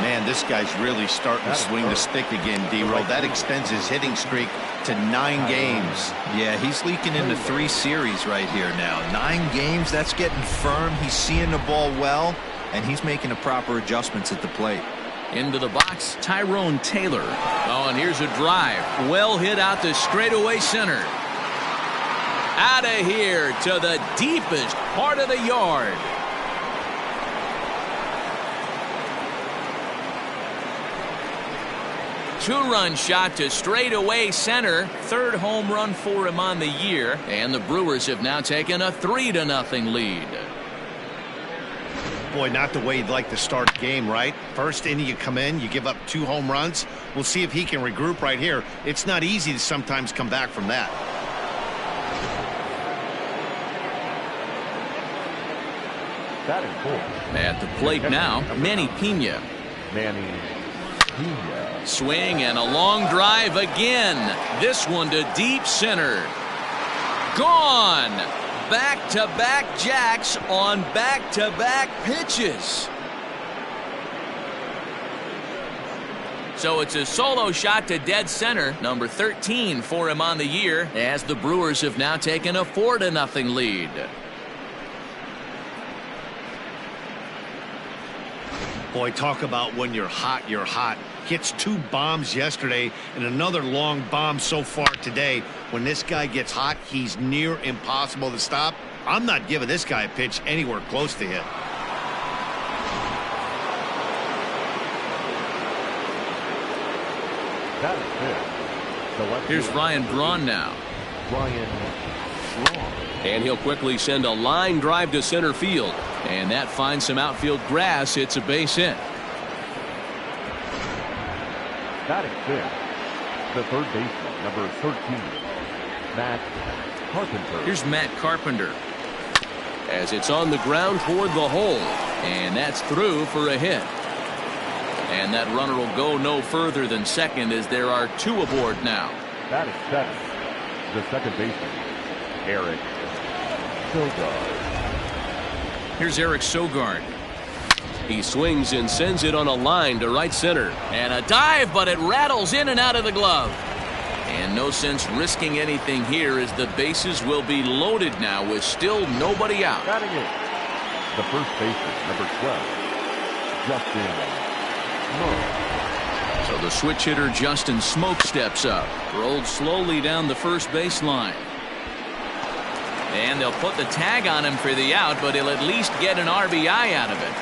Man, this guy's really starting to swing the stick again, D-Roll. That extends his hitting streak to 9 games. Yeah, he's leaking into 3 series right here now. 9 games, that's getting firm. He's seeing the ball well, and he's making the proper adjustments at the plate. Into the box, Tyrone Taylor. Oh, and here's a drive. Well hit out to straightaway center. Out of here to the deepest part of the yard. Two-run shot to straightaway center. Third home run for him on the year. And the Brewers have now taken a 3-0 lead. Boy, not the way you'd like to start a game, right? First inning, you come in, you give up 2 home runs. We'll see if he can regroup right here. It's not easy to sometimes come back from that. At the plate now, Manny Pena. Swing and a long drive again. This one to deep center. Gone. Back-to-back jacks on back-to-back pitches. So it's a solo shot to dead center, number 13 for him on the year, as the Brewers have now taken a 4-0 lead. Boy, talk about when you're hot, you're hot. Gets 2 bombs yesterday and another long bomb so far today. When this guy gets hot, he's near impossible to stop. I'm not giving this guy a pitch anywhere close to hit. That is it. Here's Ryan Braun now. Ryan Braun. And he'll quickly send a line drive to center field. And that finds some outfield grass. It's a base hit. That is it. The third baseman, number 13, Matt Carpenter. Here's Matt Carpenter. As it's on the ground toward the hole. And that's through for a hit. And that runner will go no further than second as there are 2 aboard now. That is 7. The second baseman, Eric Sogard. Here's Eric Sogard. He swings and sends it on a line to right center. And a dive, but it rattles in and out of the glove. And no sense risking anything here as the bases will be loaded now with still nobody out. Batting it. The first baseman, number 12, Justin. So the switch hitter Justin Smoke steps up. Rolled slowly down the first baseline. And they'll put the tag on him for the out, but he'll at least get an RBI out of it.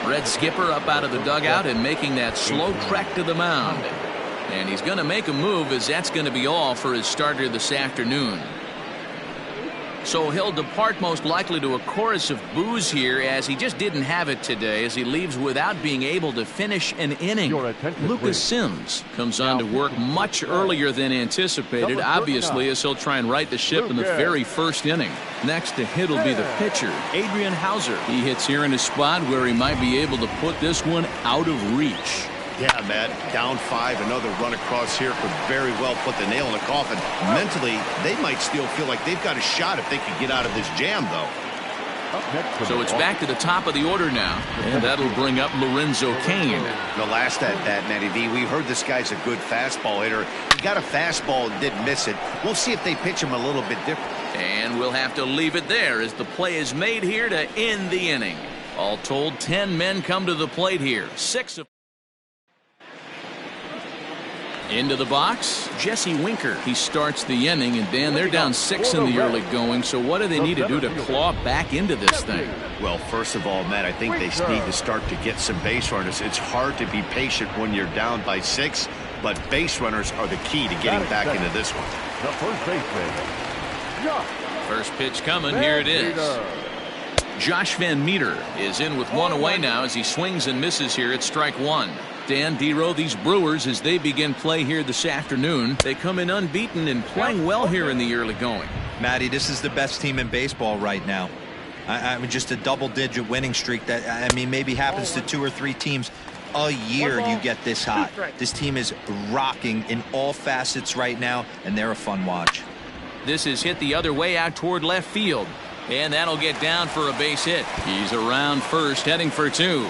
Red Skipper up out of the dugout and making that slow trek to the mound. And he's going to make a move, as that's going to be all for his starter this afternoon. So he'll depart most likely to a chorus of boos here, as he just didn't have it today, as he leaves without being able to finish an inning. Lucas Sims comes on to work much earlier than anticipated, obviously, as he'll try and right the ship in the very first inning. Next to hit will be the pitcher, Adrian Hauser. He hits here in a spot where he might be able to put this one out of reach. Yeah, Matt, down 5, another run across here could very well put the nail in the coffin. Mentally, they might still feel like they've got a shot if they could get out of this jam, though. So it's back to the top of the order now, and that'll bring up Lorenzo Cain. The last at that, Matty V, we heard this guy's a good fastball hitter. He got a fastball and didn't miss it. We'll see if they pitch him a little bit different. And we'll have to leave it there as the play is made here to end the inning. All told, 10 men come to the plate here. 6 of into the box, Jesse Winker. He starts the inning, and Dan, they're down 6 in the early going, so what do they need to do to claw back into this thing? Well, first of all, Matt, I think they need to start to get some base runners. It's hard to be patient when you're down by 6, but base runners are the key to getting back into this one. The first baseman. First pitch coming, here it is. Josh Van Meter is in with 1 away now as he swings and misses here at strike 1. Dan, D-Row, these Brewers, as they begin play here this afternoon, they come in unbeaten and playing well here in the early going. Matty, this is the best team in baseball right now. I mean, just a double-digit winning streak that, I mean, maybe happens to 2 or 3 teams a year. You get this hot. This team is rocking in all facets right now, and they're a fun watch. This is hit the other way out toward left field, and that'll get down for a base hit. He's around first, heading for 2.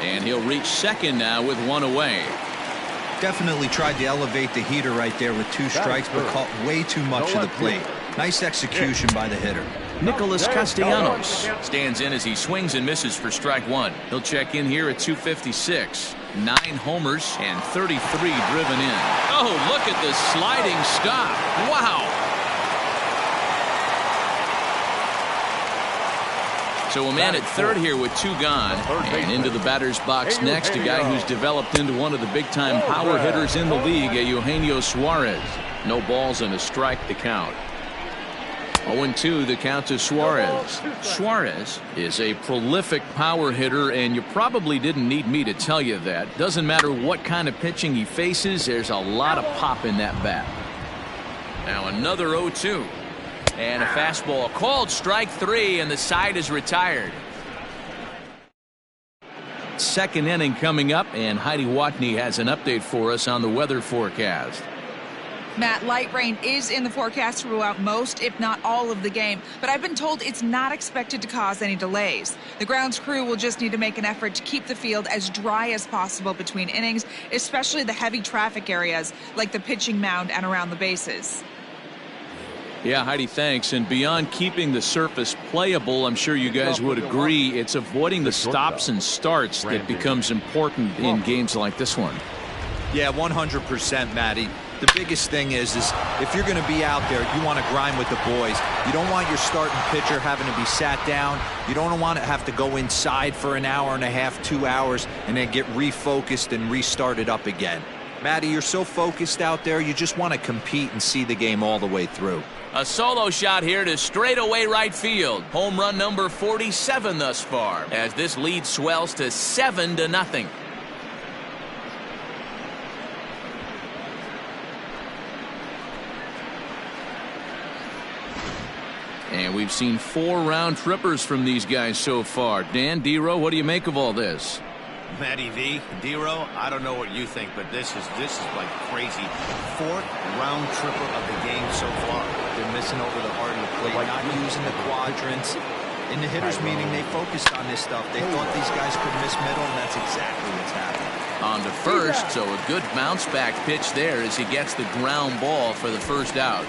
And he'll reach second now with 1 away. Definitely tried to elevate the heater right there with 2 strikes, but caught way too much of the plate. Nice execution by the hitter. Nicholas Castellanos stands in as he swings and misses for strike 1. He'll check in here at 256. 9 homers and 33 driven in. Oh, look at this sliding stop. Wow. So a man at third here with 2 gone, and into the batter's box next, a guy who's developed into one of the big-time power hitters in the league, Eugenio Suarez. No balls and a strike to count. 0-2 the count to Suarez. Suarez is a prolific power hitter, and you probably didn't need me to tell you that. Doesn't matter what kind of pitching he faces, there's a lot of pop in that bat. Now another 0-2. And a fastball called strike 3, and the side is retired. that second inning coming up, and Heidi Watney has an update for us on the weather forecast. Matt, light rain is in the forecast throughout most, if not all, of the game, but I've been told it's not expected to cause any delays. The grounds crew will just need to make an effort to keep the field as dry as possible between innings, especially the heavy traffic areas like the pitching mound and around the bases. Yeah, Heidi, thanks. And beyond keeping the surface playable, I'm sure you guys would agree, it's avoiding the stops and starts that becomes important in games like this one. Yeah, 100%, Matty. The biggest thing is if you're going to be out there, you want to grind with the boys. You don't want your starting pitcher having to be sat down. You don't want to have to go inside for an hour and a half, 2 hours, and then get refocused and restarted up again. Matty, you're so focused out there, you just want to compete and see the game all the way through. A solo shot here to straightaway right field. Home run number 47 thus far, as this lead swells to 7-0. And we've seen 4 round trippers from these guys so far. Dan, D-Row, what do you make of all this? Matty V, D-Row, I don't know what you think, but this is like crazy. 4th round tripper of the game so far. They're missing over the heart of the plate, not using the quadrants. In the hitters meeting, they focused on this stuff. They thought these guys could miss middle, and that's exactly what's happening. On to first, so a good bounce back pitch there as he gets the ground ball for the first out.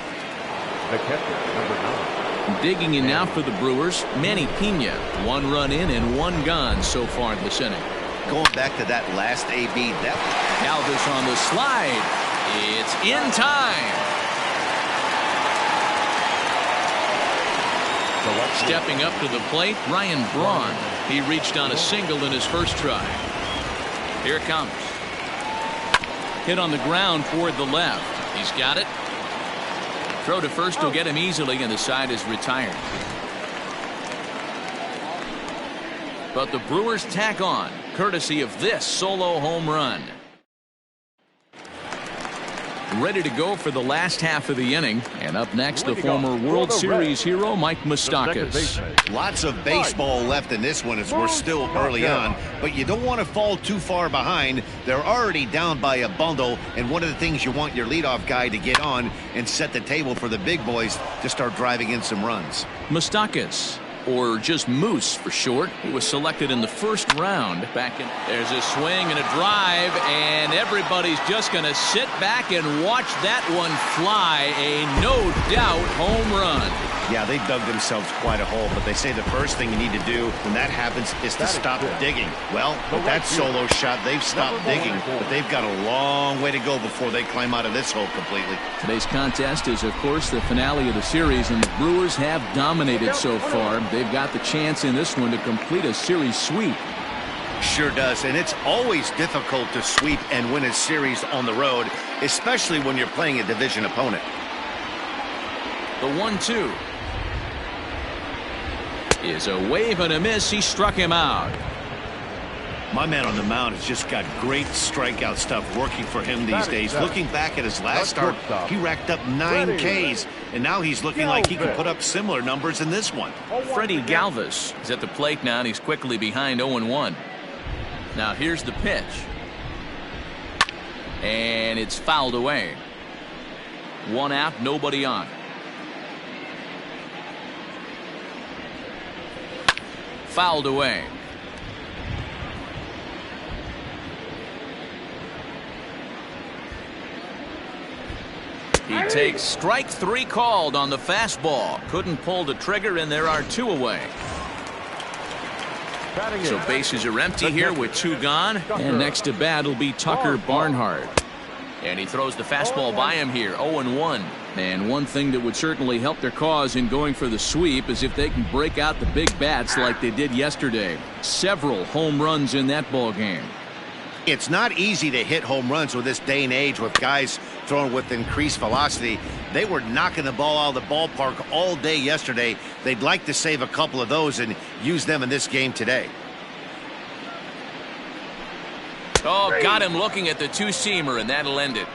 The catcher, number 9. Digging in now for the Brewers, Manny Pena. 1 run in and 1 gone so far in this inning. Going back to that last AB, Galvis on the slide. It's in time. Stepping up to the plate, Ryan Braun. He reached on a single in his first try. Here it comes. Hit on the ground toward the left. He's got it. Throw to first will get him easily, and the side is retired. But the Brewers tack on, courtesy of this solo home run. Ready to go for the last half of the inning. And up next, the former World Series hero, Mike Moustakas. Lots of baseball left in this one as we're still early on, but you don't want to fall too far behind. They're already down by a bundle, and one of the things you want your leadoff guy to get on and set the table for the big boys to start driving in some runs. Moustakas, or just Moose for short. He was selected in the first round back in. There's a swing and a drive, and everybody's just going to sit back and watch that one fly. A no-doubt home run. Yeah, they dug themselves quite a hole, but they say the first thing you need to do when that happens is to stop digging. Well, with that solo shot, they've stopped digging, but they've got a long way to go before they climb out of this hole completely. Today's contest is, of course, the finale of the series, and the Brewers have dominated so far. They've got the chance in this one to complete a series sweep. Sure does, and it's always difficult to sweep and win a series on the road, especially when you're playing a division opponent. The 1-2 is a wave and a miss. He struck him out. My man on the mound has just got great strikeout stuff working for him these days. Looking back at his last start, he racked up 9 Ks, and now he's looking like he can put up similar numbers in this one. Freddie Galvis is at the plate now, and he's quickly behind 0-1. Now here's the pitch. And it's fouled away. 1 out, nobody on. Fouled away. He takes strike 3 called on the fastball. Couldn't pull the trigger, and there are 2 away. So bases are empty here with 2 gone. And next to bat will be Tucker Barnhart. And he throws the fastball by him here, 0-1. And one thing that would certainly help their cause in going for the sweep is if they can break out the big bats like they did yesterday. Several home runs in that ball game. It's not easy to hit home runs with this day and age with guys throwing with increased velocity. They were knocking the ball out of the ballpark all day yesterday. They'd like to save a couple of those and use them in this game today. Oh, got him looking at the 2-seamer, and that'll end it.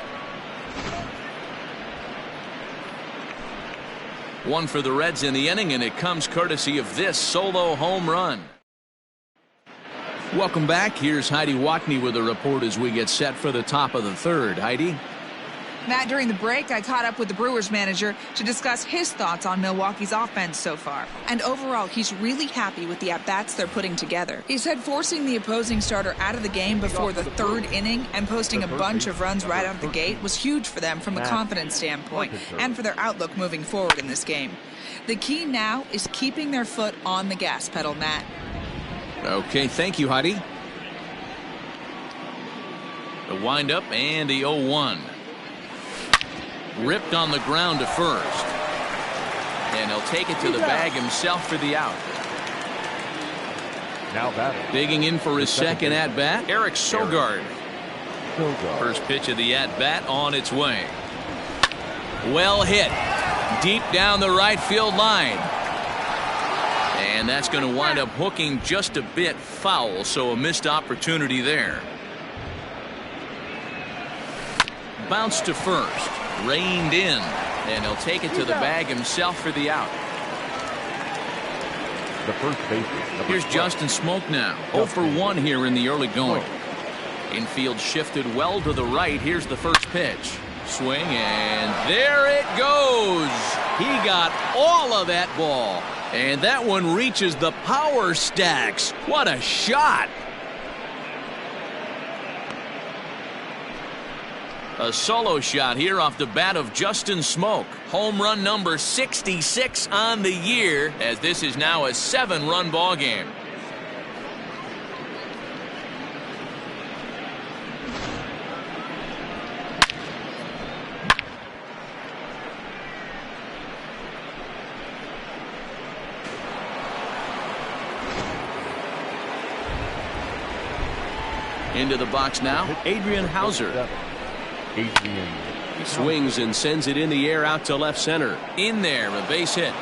1 for the Reds in the inning, and it comes courtesy of this solo home run. Welcome back. Here's Heidi Watney with a report as we get set for the top of the third. Heidi? Matt, during the break, I caught up with the Brewers manager to discuss his thoughts on Milwaukee's offense so far. And overall, he's really happy with the at-bats they're putting together. He said forcing the opposing starter out of the game before the third inning and posting a bunch of runs right out of the gate was huge for them from a confidence standpoint and for their outlook moving forward in this game. The key now is keeping their foot on the gas pedal, Matt. Okay, thank you, Heidi. The windup and the 0-1. Ripped on the ground to first. And he'll take it to the bag himself for the out. Now batting. Digging in for his second at-bat, Eric Sogard. First pitch of the at-bat on its way. Well hit. Deep down the right field line. And that's going to wind up hooking just a bit foul, so a missed opportunity there. Bounce to first. Reined in, and he'll take it to the bag himself for the out. The first baseman. Here's Justin Smoke now. 0 for 1 here in the early going. Infield shifted well to the right. Here's the first pitch. Swing, and there it goes. He got all of that ball, and that one reaches the power stacks. What a shot. A solo shot here off the bat of Justin Smoke. Home run number 66 on the year, as this is now a 7-run ball game. Into the box now, Adrian Hauser. He swings and sends it in the air out to left center. In there, a base hit.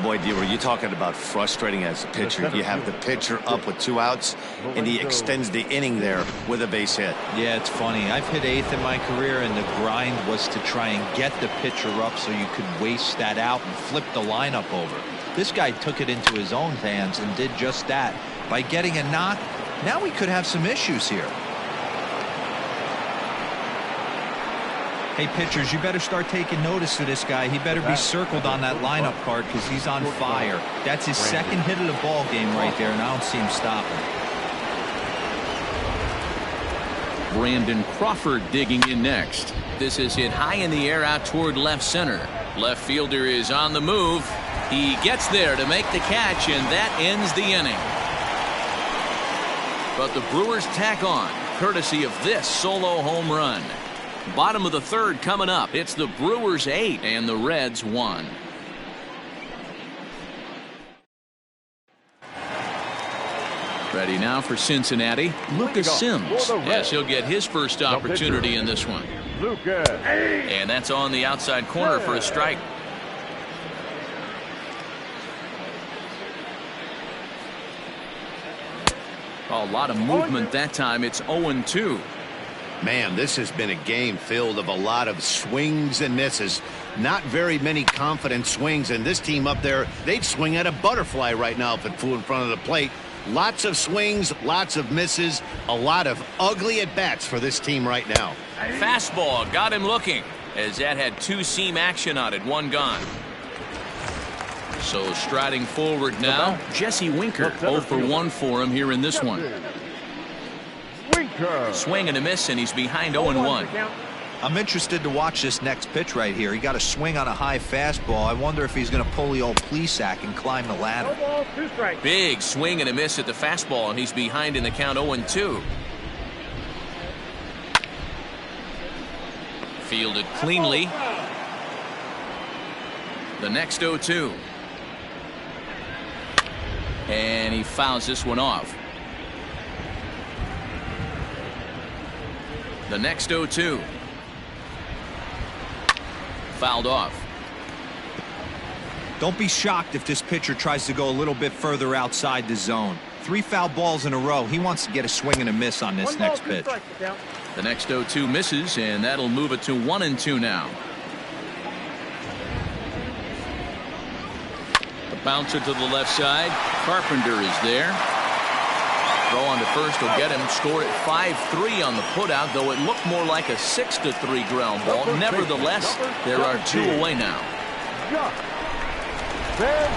Boy, D, were you talking about frustrating as a pitcher? You have the pitcher up with 2 outs, and he extends the inning there with a base hit. Yeah, it's funny. I've hit 8th in my career, and the grind was to try and get the pitcher up so you could waste that out and flip the lineup over. This guy took it into his own hands and did just that. By getting a knock, now we could have some issues here. Hey, pitchers, you better start taking notice of this guy. He better be circled on that lineup card because he's on fire. That's his second hit of the ball game right there, and I don't see him stopping. Brandon Crawford digging in next. This is hit high in the air out toward left center. Left fielder is on the move. He gets there to make the catch, and that ends the inning. But the Brewers tack on, courtesy of this solo home run. Bottom of the third coming up. It's the Brewers 8 and the Reds 1. Ready now for Cincinnati, Lucas Sims. Yes, he'll get his first opportunity in this one. And that's on the outside corner for a strike. A lot of movement that time. It's 0-2. Man, this has been a game filled of a lot of swings and misses. Not very many confident swings, and this team up there, they'd swing at a butterfly right now if it flew in front of the plate. Lots of swings, lots of misses, a lot of ugly at-bats for this team right now. Fastball got him looking, as that had 2-seam action on it, 1 gone. So striding forward now, Jesse Winker. 0 for 1 for him here in this one. Swing and a miss, and he's behind 0-1. I'm interested to watch this next pitch right here. He got a swing on a high fastball. I wonder if he's going to pull the old Plesac and climb the ladder. Big swing and a miss at the fastball, and he's behind in the count 0-2. Fielded cleanly. The next 0-2. And he fouls this one off. The next 0-2. Fouled off. Don't be shocked if this pitcher tries to go a little bit further outside the zone. 3 foul balls in a row. He wants to get a swing and a miss on this next pitch. The next 0-2 misses, and that'll move it to 1-2 now. Bouncer to the left side. Carpenter is there. Throw on to first will get him. Scored at 5-3 on the putout, though it looked more like a 6-3 ground ball. Nevertheless, there are 2 away now.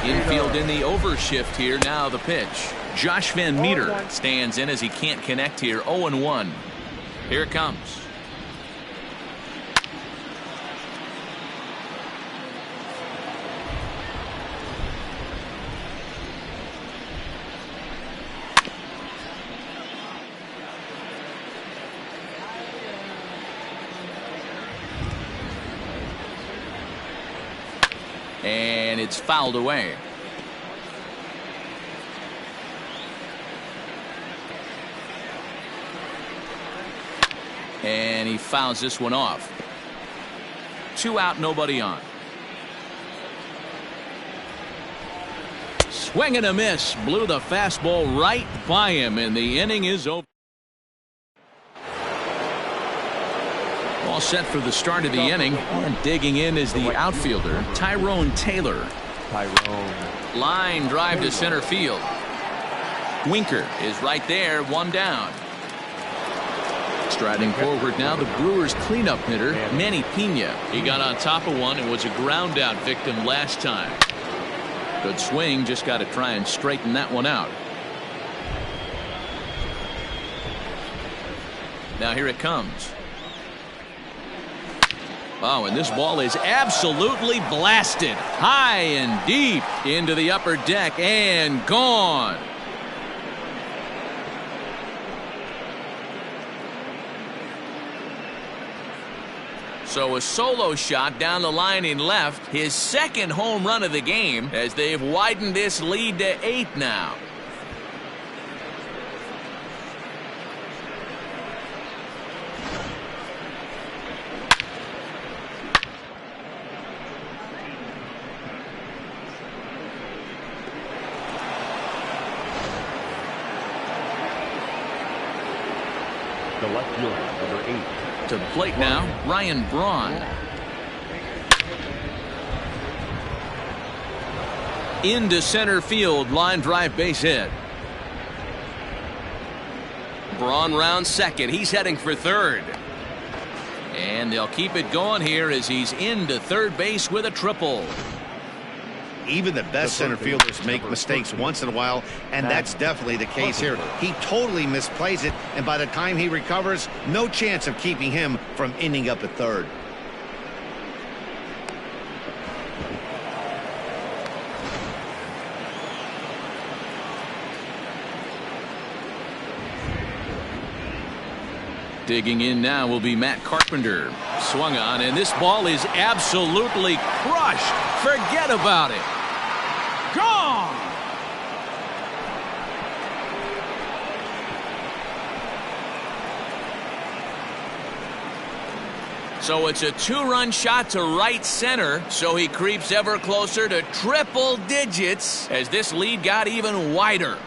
Infield in the overshift here. Now the pitch. Josh Van Meter stands in as he can't connect here. 0-1. Here it comes. And it's fouled away. And he fouls this one off. 2 out, nobody on. Swing and a miss. Blew the fastball right by him, and the inning is over. All set for the start of the inning, and digging in is the outfielder, Tyrone Taylor. Line drive to center field. Winker is right there, 1 down. Striding forward now, the Brewers cleanup hitter, Manny Pena. He got on top of one and was a ground out victim last time. Good swing, just got to try and straighten that one out. Now here it comes. Oh, and this ball is absolutely blasted. High and deep into the upper deck and gone. So a solo shot down the line in left. His 2nd home run of the game as they've widened this lead to 8 now. The left fielder, number 8. To the plate now, Ryan Braun. Into center field, line drive, base hit. Braun rounds second. He's heading for third. And they'll keep it going here as he's into third base with a triple. Even the best center fielders make mistakes once in a while, and that's definitely the case here. He totally misplays it, and by the time he recovers, no chance of keeping him from ending up at third. Digging in now will be Matt Carpenter. Swung on, and this ball is absolutely crushed. Forget about it. Gone! So it's a 2-run shot to right center, so he creeps ever closer to triple digits as this lead got even wider.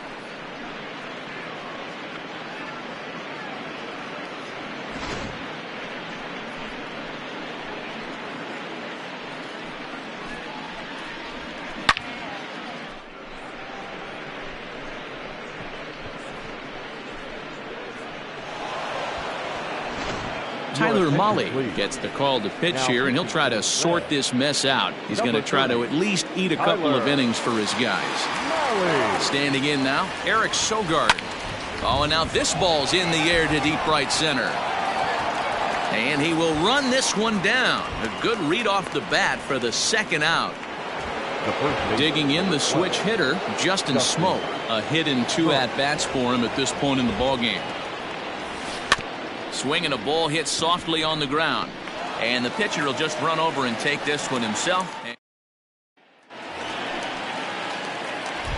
Tyler Molly gets the call to pitch here, and he'll try to sort this mess out. He's going to try to at least eat a couple of innings for his guys. Standing in now, Eric Sogard. Oh, and now this ball's in the air to deep right center. And he will run this one down. A good read off the bat for the 2nd out. Digging in, the switch hitter, Justin Smoke. A hit in 2 at-bats for him at this point in the ballgame. Swinging a ball hit softly on the ground. And the pitcher will just run over and take this one himself.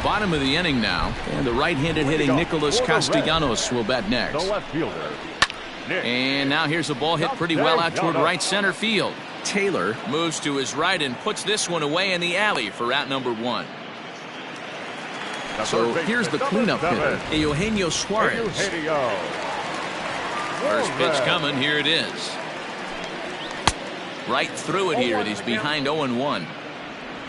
Bottom of the inning now. And the right-handed hitting Nicholas Castellanos will bat next. The left fielder, Nick. And now here's a ball hit pretty well out toward right center field. Taylor moves to his right and puts this one away in the alley for out number 1. So here's the cleanup hitter, Eugenio Suarez. First pitch coming. Here it is. Right through it here. He's behind 0-1.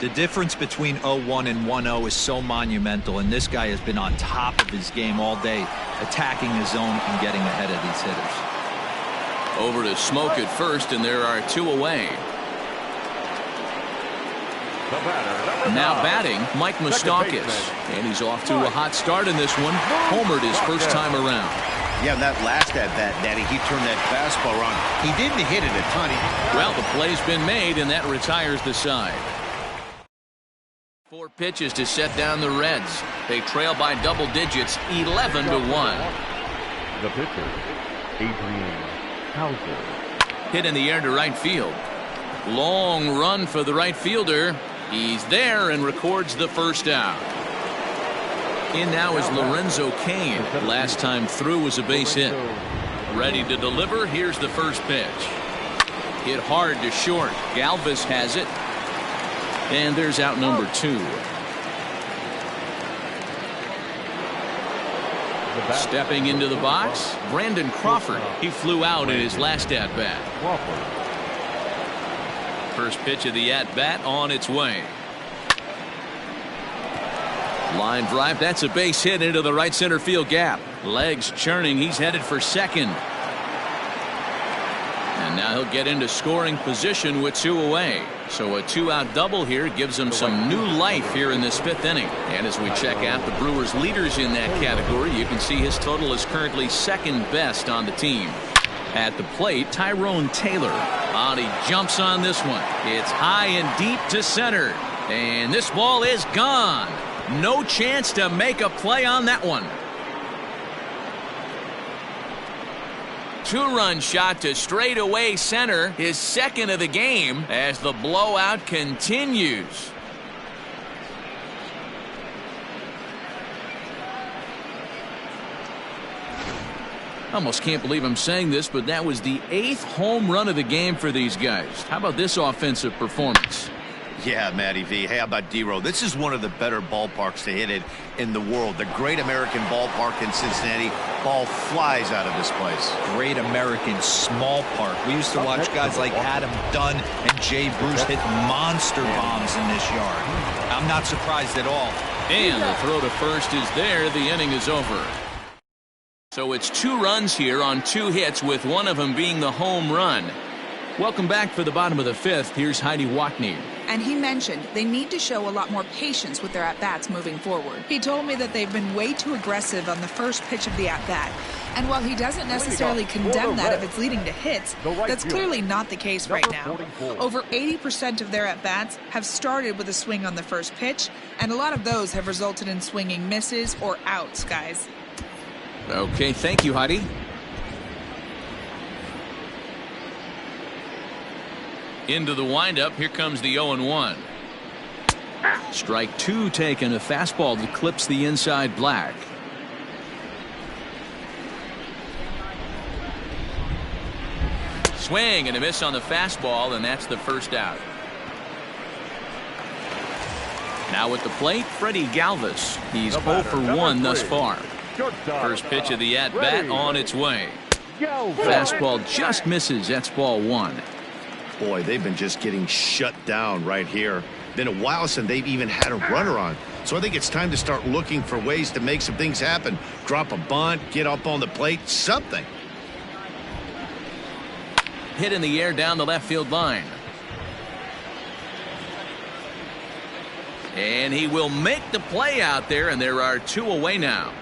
The difference between 0-1 and 1-0 is so monumental, and this guy has been on top of his game all day, attacking the zone and getting ahead of these hitters. Over to Smoke at first, and there are 2 away. Now batting, Mike Moustakas, and he's off to a hot start in this one. Homered his first time around. Yeah, that last at-bat, Daddy, he turned that fastball around. He didn't hit it a ton. Well, the play's been made, and that retires the side. 4 pitches to set down the Reds. They trail by double digits, 11-1. The pitcher, Adrian Hauser. Hit in the air to right field. Long run for the right fielder. He's there and records the first out. In now is Lorenzo Cain. Last time through was a base hit. Ready to deliver. Here's the first pitch. Hit hard to short. Galvis has it. And there's out number 2. Stepping into the box, Brandon Crawford. He flew out in his last at-bat. First pitch of the at-bat on its way. Line drive, that's a base hit into the right center field gap. Legs churning, he's headed for second. And now he'll get into scoring position with 2 away. So a 2-out double here gives him some new life here in this 5th inning. And as we check out the Brewers leaders in that category, you can see his total is currently 2nd best on the team. At the plate, Tyrone Taylor. He jumps on this one. It's high and deep to center. And this ball is gone. No chance to make a play on that one. 2-run shot to straightaway center, his 2nd of the game, as the blowout continues. Almost can't believe I'm saying this, but that was the 8th home run of the game for these guys. How about this offensive performance? Yeah, Matty V. Hey, how about D-Row? This is one of the better ballparks to hit it in the world. The Great American Ballpark in Cincinnati. Ball flies out of this place. Great American Small Park. We used to watch guys like Adam Dunn and Jay Bruce hit monster bombs in this yard. I'm not surprised at all. And the throw to first is there. The inning is over. So it's 2 runs here on 2 hits, with one of them being the home run. Welcome back for the bottom of the 5th. Here's Heidi Watney. And he mentioned they need to show a lot more patience with their at-bats moving forward. He told me that they've been way too aggressive on the first pitch of the at-bat. And while he doesn't necessarily condemn that if it's leading to hits, that's clearly not the case right now. Over 80% of their at-bats have started with a swing on the first pitch, and a lot of those have resulted in swinging misses or outs, guys. Okay, thank you, Heidi. Into the windup, here comes the 0-1. Strike 2 taken, a fastball that clips the inside black. Swing and a miss on the fastball, and that's the first out. Now at the plate, Freddie Galvis. He's 0 for 1 thus far. First pitch of the at-bat on its way. Fastball just misses. That's ball 1. Boy, they've been just getting shut down right here. Been a while since they've even had a runner on. So I think it's time to start looking for ways to make some things happen. Drop a bunt, get up on the plate, something. Hit in the air down the left field line. And he will make the play out there, and there are 2 away now.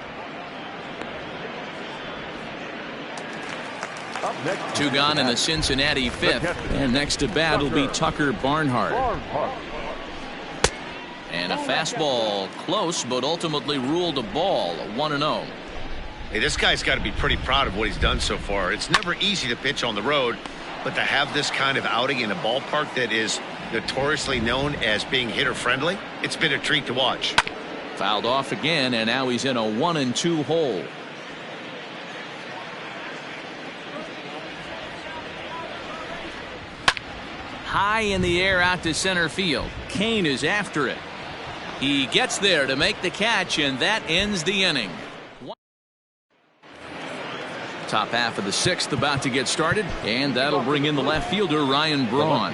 2 gone in the Cincinnati 5th. And next to bat will be Tucker Barnhart. And a fastball close, but ultimately ruled a ball, 1-0. Hey, this guy's got to be pretty proud of what he's done so far. It's never easy to pitch on the road, but to have this kind of outing in a ballpark that is notoriously known as being hitter-friendly, it's been a treat to watch. Fouled off again, and now he's in a 1-2 hole. High in the air out to center field. Cain is after it. He gets there to make the catch, and that ends the inning. Top half of the 6th about to get started, and that'll bring in the left fielder, Ryan Braun.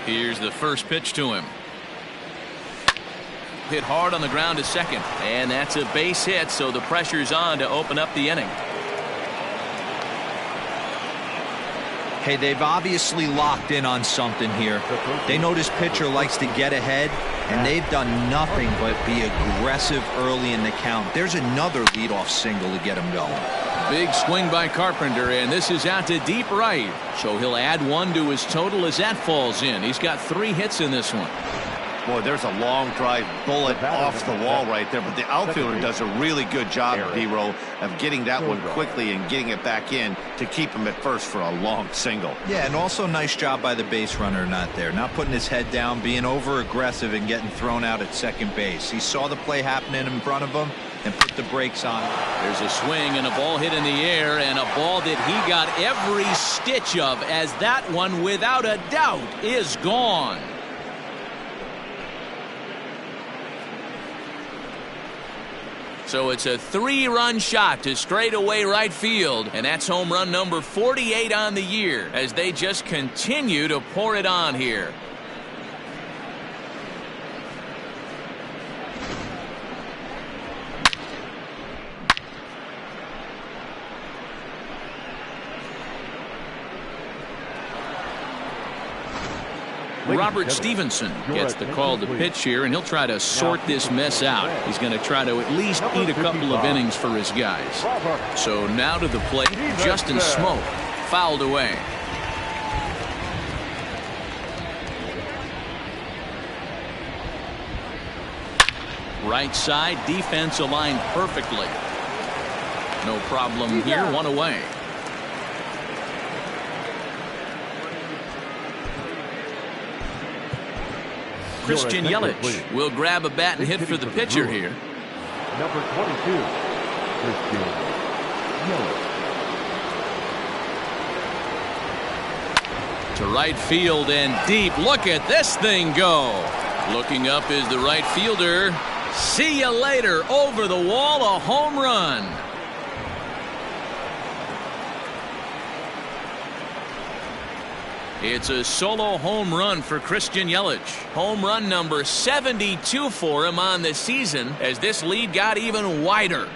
Here's the first pitch to him. Hit hard on the ground to second, and that's a base hit, so the pressure's on to open up the inning. Hey, they've obviously locked in on something here. They know this pitcher likes to get ahead, and they've done nothing but be aggressive early in the count. There's another leadoff single to get him going. Big swing by Carpenter, and this is out to deep right. So he'll add one to his total as that falls in. He's got 3 hits in this one. Boy, there's a long drive bullet off the wall right there, but the outfielder does a really good job, D-Row, of getting that one quickly and getting it back in to keep him at first for a long single. Yeah, and also nice job by the base runner not there. Not putting his head down, being over-aggressive and getting thrown out at second base. He saw the play happening in front of him and put the brakes on. There's a swing and a ball hit in the air, and a ball that he got every stitch of, as that one, without a doubt, is gone. So it's a 3-run shot to straightaway right field, and that's home run number 48 on the year as they just continue to pour it on here. Robert Stevenson gets the call to pitch here, and he'll try to sort this mess out. He's going to try to at least eat a couple of innings for his guys. So now to the plate, Justin Smoke, fouled away. Right side, defense aligned perfectly. No problem here, 1 away. Christian Yelich will grab a bat and hit for the pitcher here. Number 22, Christian Yelich. To right field and deep. Look at this thing go. Looking up is the right fielder. See you later. Over the wall, a home run. It's a solo home run for Christian Yelich. Home run number 72 for him on the season as this lead got even wider.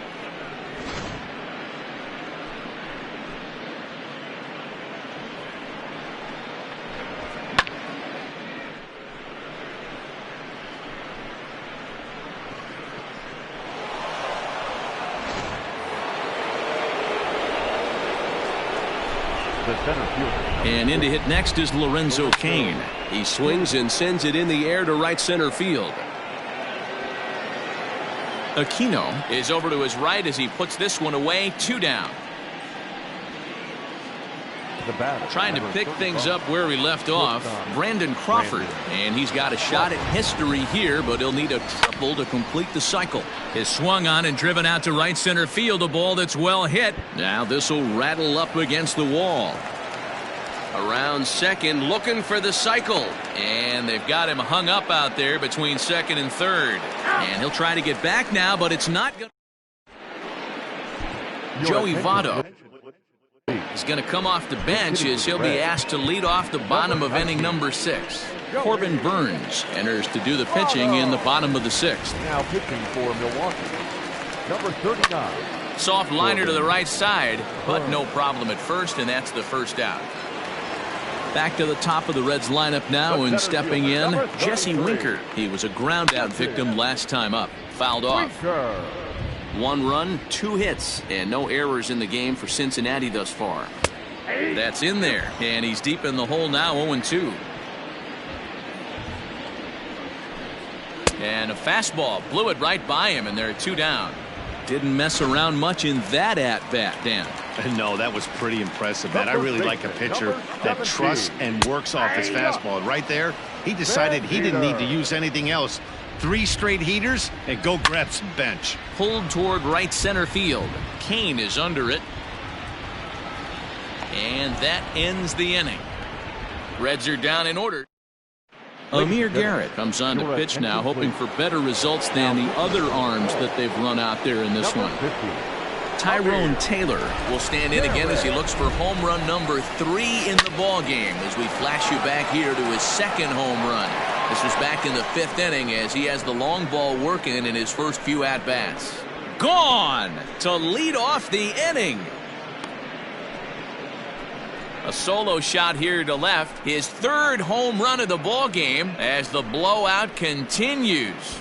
And in to hit next is Lorenzo Cain. He swings and sends it in the air to right center field. Aquino is over to his right as he puts this one away. 2 down. Trying to pick things up where we left off, Brandon Crawford, and he's got a shot at history here, but he'll need a triple to complete the cycle. Is swung on and driven out to right center field, a ball that's well hit. Now this will rattle up against the wall. Around second, looking for the cycle, and they've got him hung up out there between second and third, and he'll try to get back now, but it's not going. Joey Votto is going to come off the bench as he'll be asked to lead off the bottom of inning number 6. Corbin Burns enters to do the pitching in the bottom of the 6th. Now pitching for Milwaukee, number 39. Soft liner to the right side, but no problem at first, and that's the first out. Back to the top of the Reds lineup now, and stepping in, Jesse Winker. He was a ground out victim last time up. Fouled off. 1 run, 2 hits, and no errors in the game for Cincinnati thus far. That's in there, and he's deep in the hole now, 0-2. And a fastball blew it right by him, and they're 2 down. Didn't mess around much in that at-bat, Dan. No, that was pretty impressive, man. I really like a pitcher that trusts and works off his fastball. And right there, he decided he didn't need to use anything else. 3 straight heaters and go grab some bench. Pulled toward right center field. Cain is under it. And that ends the inning. Reds are down in order. Amir Garrett comes on to pitch now, hoping for better results than the other arms that they've run out there in this one. Tyrone Taylor will stand in again as he looks for home run number 3 in the ball game as we flash you back here to his second home run. This was back in the 5th inning as he has the long ball working in his first few at-bats. Gone to lead off the inning. A solo shot here to left. His 3rd home run of the ball game as the blowout continues.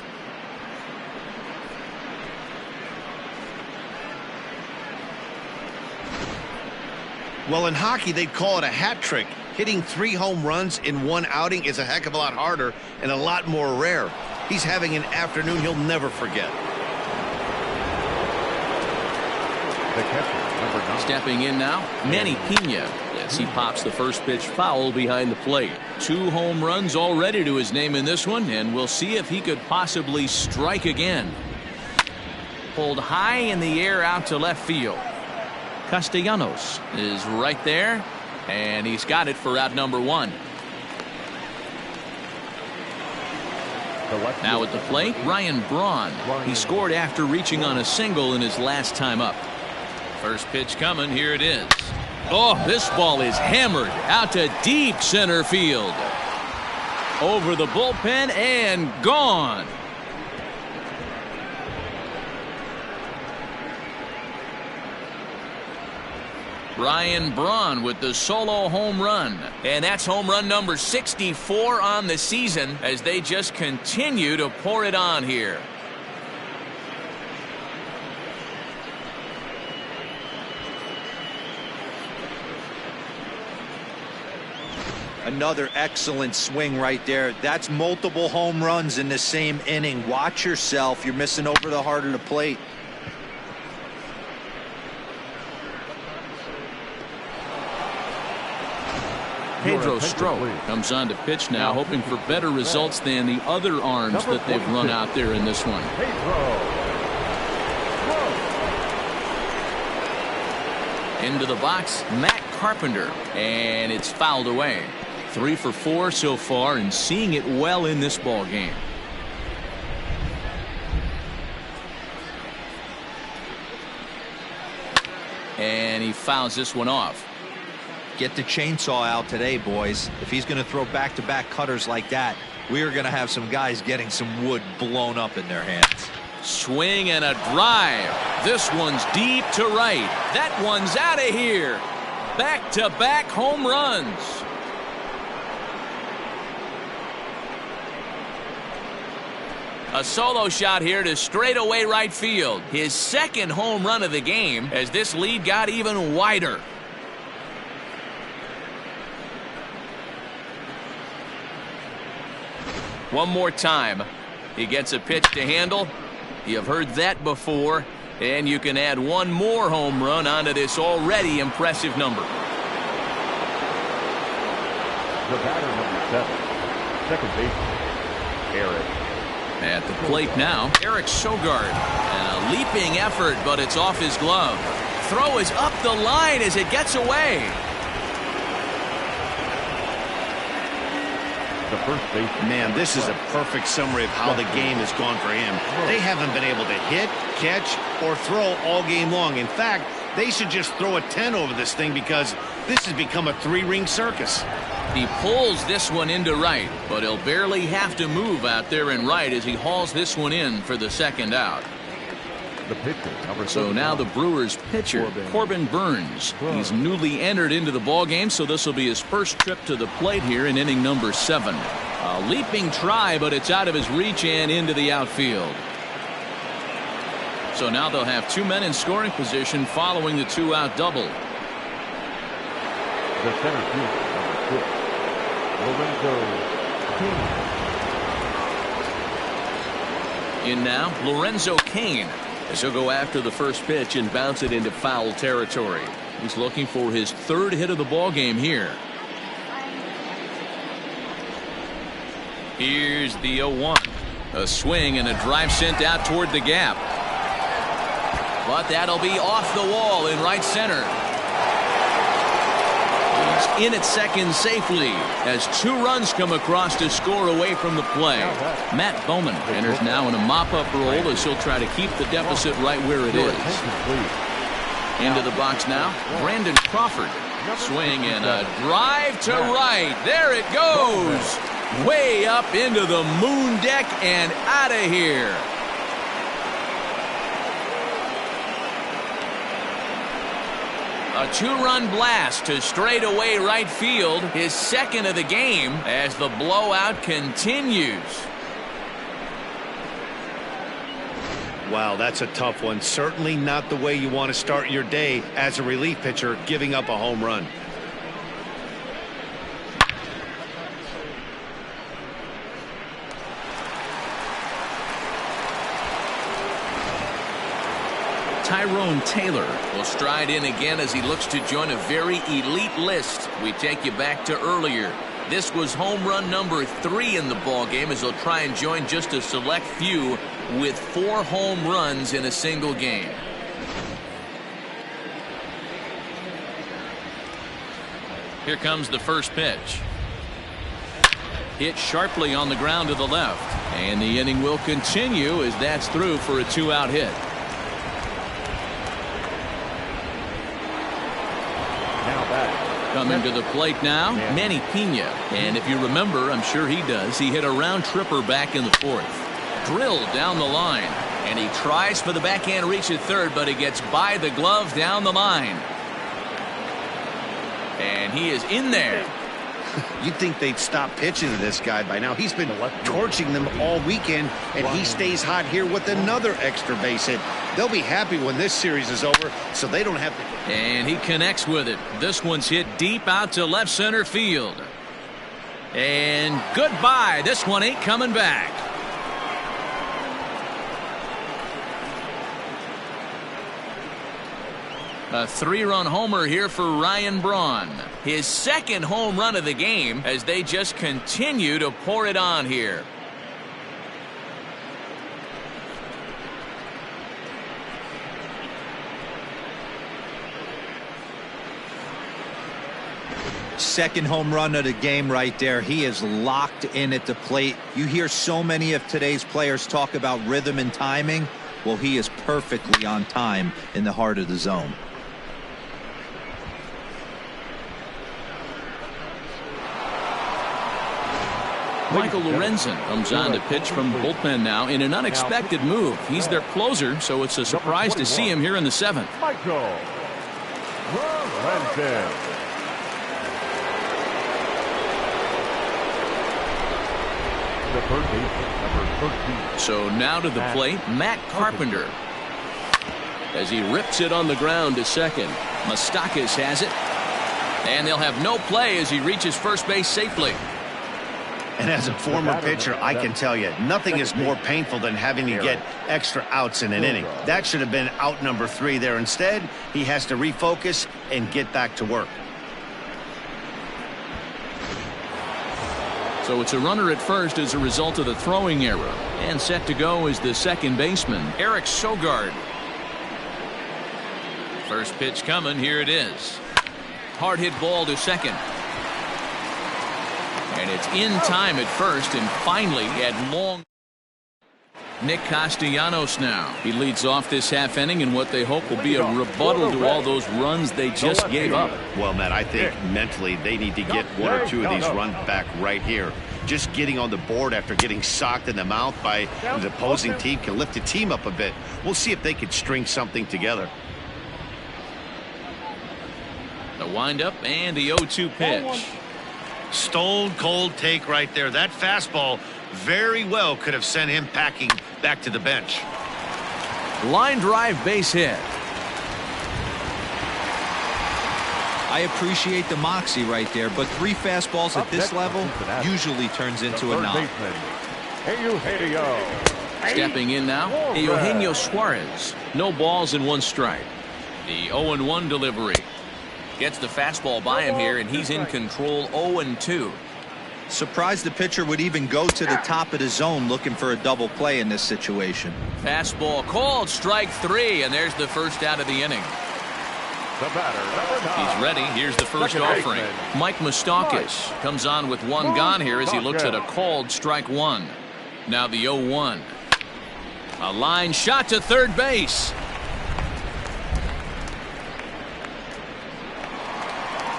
Well, in hockey, they'd call it a hat trick. Hitting 3 home runs in one outing is a heck of a lot harder and a lot more rare. He's having an afternoon he'll never forget. The catcher, number 9. Stepping in now, Manny Pena, as he pops the first pitch foul behind the plate. 2 home runs already to his name in this one, and we'll see if he could possibly strike again. Pulled high in the air out to left field. Castellanos is right there, and he's got it for out number 1. Now at the plate, Ryan Braun. He scored after reaching on a single in his last time up. First pitch coming, here it is. Oh, this ball is hammered out to deep center field. Over the bullpen and gone. Ryan Braun with the solo home run. And that's home run number 64 on the season as they just continue to pour it on here. Another excellent swing right there. That's multiple home runs in the same inning. Watch yourself. You're missing over the heart of the plate. Pedro Strop comes on to pitch now, hoping for better results than the other arms that they've run out there in this one. Into the box, Matt Carpenter, and it's fouled away. 3 for 4 so far, and seeing it well in this ball game. And he fouls this one off. Get the chainsaw out today, boys. If he's going to throw back-to-back cutters like that, we are going to have some guys getting some wood blown up in their hands. Swing and a drive. This one's deep to right. That one's out of here. Back-to-back home runs. A solo shot here to straightaway right field. His 2nd home run of the game as this lead got even wider. One more time. He gets a pitch to handle. You've heard that before. And you can add one more home run onto this already impressive number. The batter, number 7, second baseman, Eric. At the plate now, Eric Sogard. And a leaping effort, but it's off his glove. Throw is up the line as it gets away. The first baseman. Man, this is a perfect summary of how the game has gone for him. They haven't been able to hit, catch, or throw all game long. In fact, they should just throw a 10 over this thing because this has become a 3-ring circus. He pulls this one into right, but he'll barely have to move out there in right as he hauls this one in for the 2nd out. The pitcher, number So now the Brewers pitcher, Corbin Burns. He's newly entered into the ballgame, so this will be his first trip to the plate here in inning number 7. A leaping try, but it's out of his reach and into the outfield. So now they'll have 2 men in scoring position following the 2-out double. The center fielder, number 6, Lorenzo Cain. In now, Lorenzo Cain. As he'll go after the first pitch and bounce it into foul territory. He's looking for his 3rd hit of the ball game here. Here's the 0-1. A swing and a drive sent out toward the gap. But that'll be off the wall in right center. He's in at second safely as 2 runs come across to score away from the play. Matt Bowman enters now in a mop-up role as he'll try to keep the deficit right where it is. Into the box now, Brandon Crawford. Swing and a drive to right. There it goes. Way up into the moon deck and out of here. A two-run blast to straightaway right field, his second of the game as the blowout continues. Wow, that's a tough one. Certainly not the way you want to start your day as a relief pitcher, giving up a home run. Tyrone Taylor will stride in again as he looks to join a very elite list. We take you back to earlier. This was home run number 3 in the ballgame as he'll try and join just a select few with 4 home runs in a single game. Here comes the first pitch. Hit sharply on the ground to the left. And the inning will continue as that's through for a 2-out hit. Coming to the plate now, Manny Pena. And if you remember, I'm sure he does, he hit a round tripper back in the 4th. Drilled down the line. And he tries for the backhand reach at third, but he gets by the glove down the line. And he is in there. You'd think they'd stop pitching to this guy by now. He's been torching them all weekend, and he stays hot here with another extra base hit. They'll be happy when this series is over, so they don't have to. And he connects with it. This one's hit deep out to left center field. And goodbye. This one ain't coming back. A 3-run homer here for Ryan Braun. His second home run of the game as they just continue to pour it on here. Second home run of the game right there. He is locked in at the plate. You hear so many of today's players talk about rhythm and timing. Well, he is perfectly on time in the heart of the zone. Michael Lorenzen comes on to pitch from the bullpen now in an unexpected move. He's their closer, so it's a surprise to see him here in the 7th. Michael Lorenzen. The third baseman, number 13. So now to the plate, Matt Carpenter. As he rips it on the ground to second. Moustakas has it. And they'll have no play as he reaches first base safely. And as a former pitcher, I can tell you, nothing is more painful than having to get extra outs in an inning. That should have been out number 3 there. Instead, he has to refocus and get back to work. So it's a runner at first as a result of the throwing error. And set to go is the second baseman, Eric Sogard. First pitch coming. Here it is. Hard hit ball to second. And it's in time at first, and finally at long. Nick Castellanos now. He leads off this half inning in what they hope will be a rebuttal to all those runs they just gave up. Well, Matt, I think mentally they need to get 1 or 2 of these runs back right here. Just getting on the board after getting socked in the mouth by the opposing team can lift the team up a bit. We'll see if they can string something together. The windup and the 0-2 pitch. Stone cold take right there. That fastball very well could have sent him packing back to the bench. Line drive base hit. I appreciate the moxie right there, but 3 fastballs at this level usually turns into a knock. Stepping in now, Eugenio Suarez. No balls and 1 strike. The 0-1 delivery. Gets the fastball by him here, and he's in control. 0-2. Surprised the pitcher would even go to the top of the zone looking for a double play in this situation. Fastball called, strike 3, and there's the first out of the inning. The batter, he's ready. Here's the first offering. Mike Moustakas comes on with 1 gone here as he looks at a called strike 1. Now the 0-1. A line shot to third base.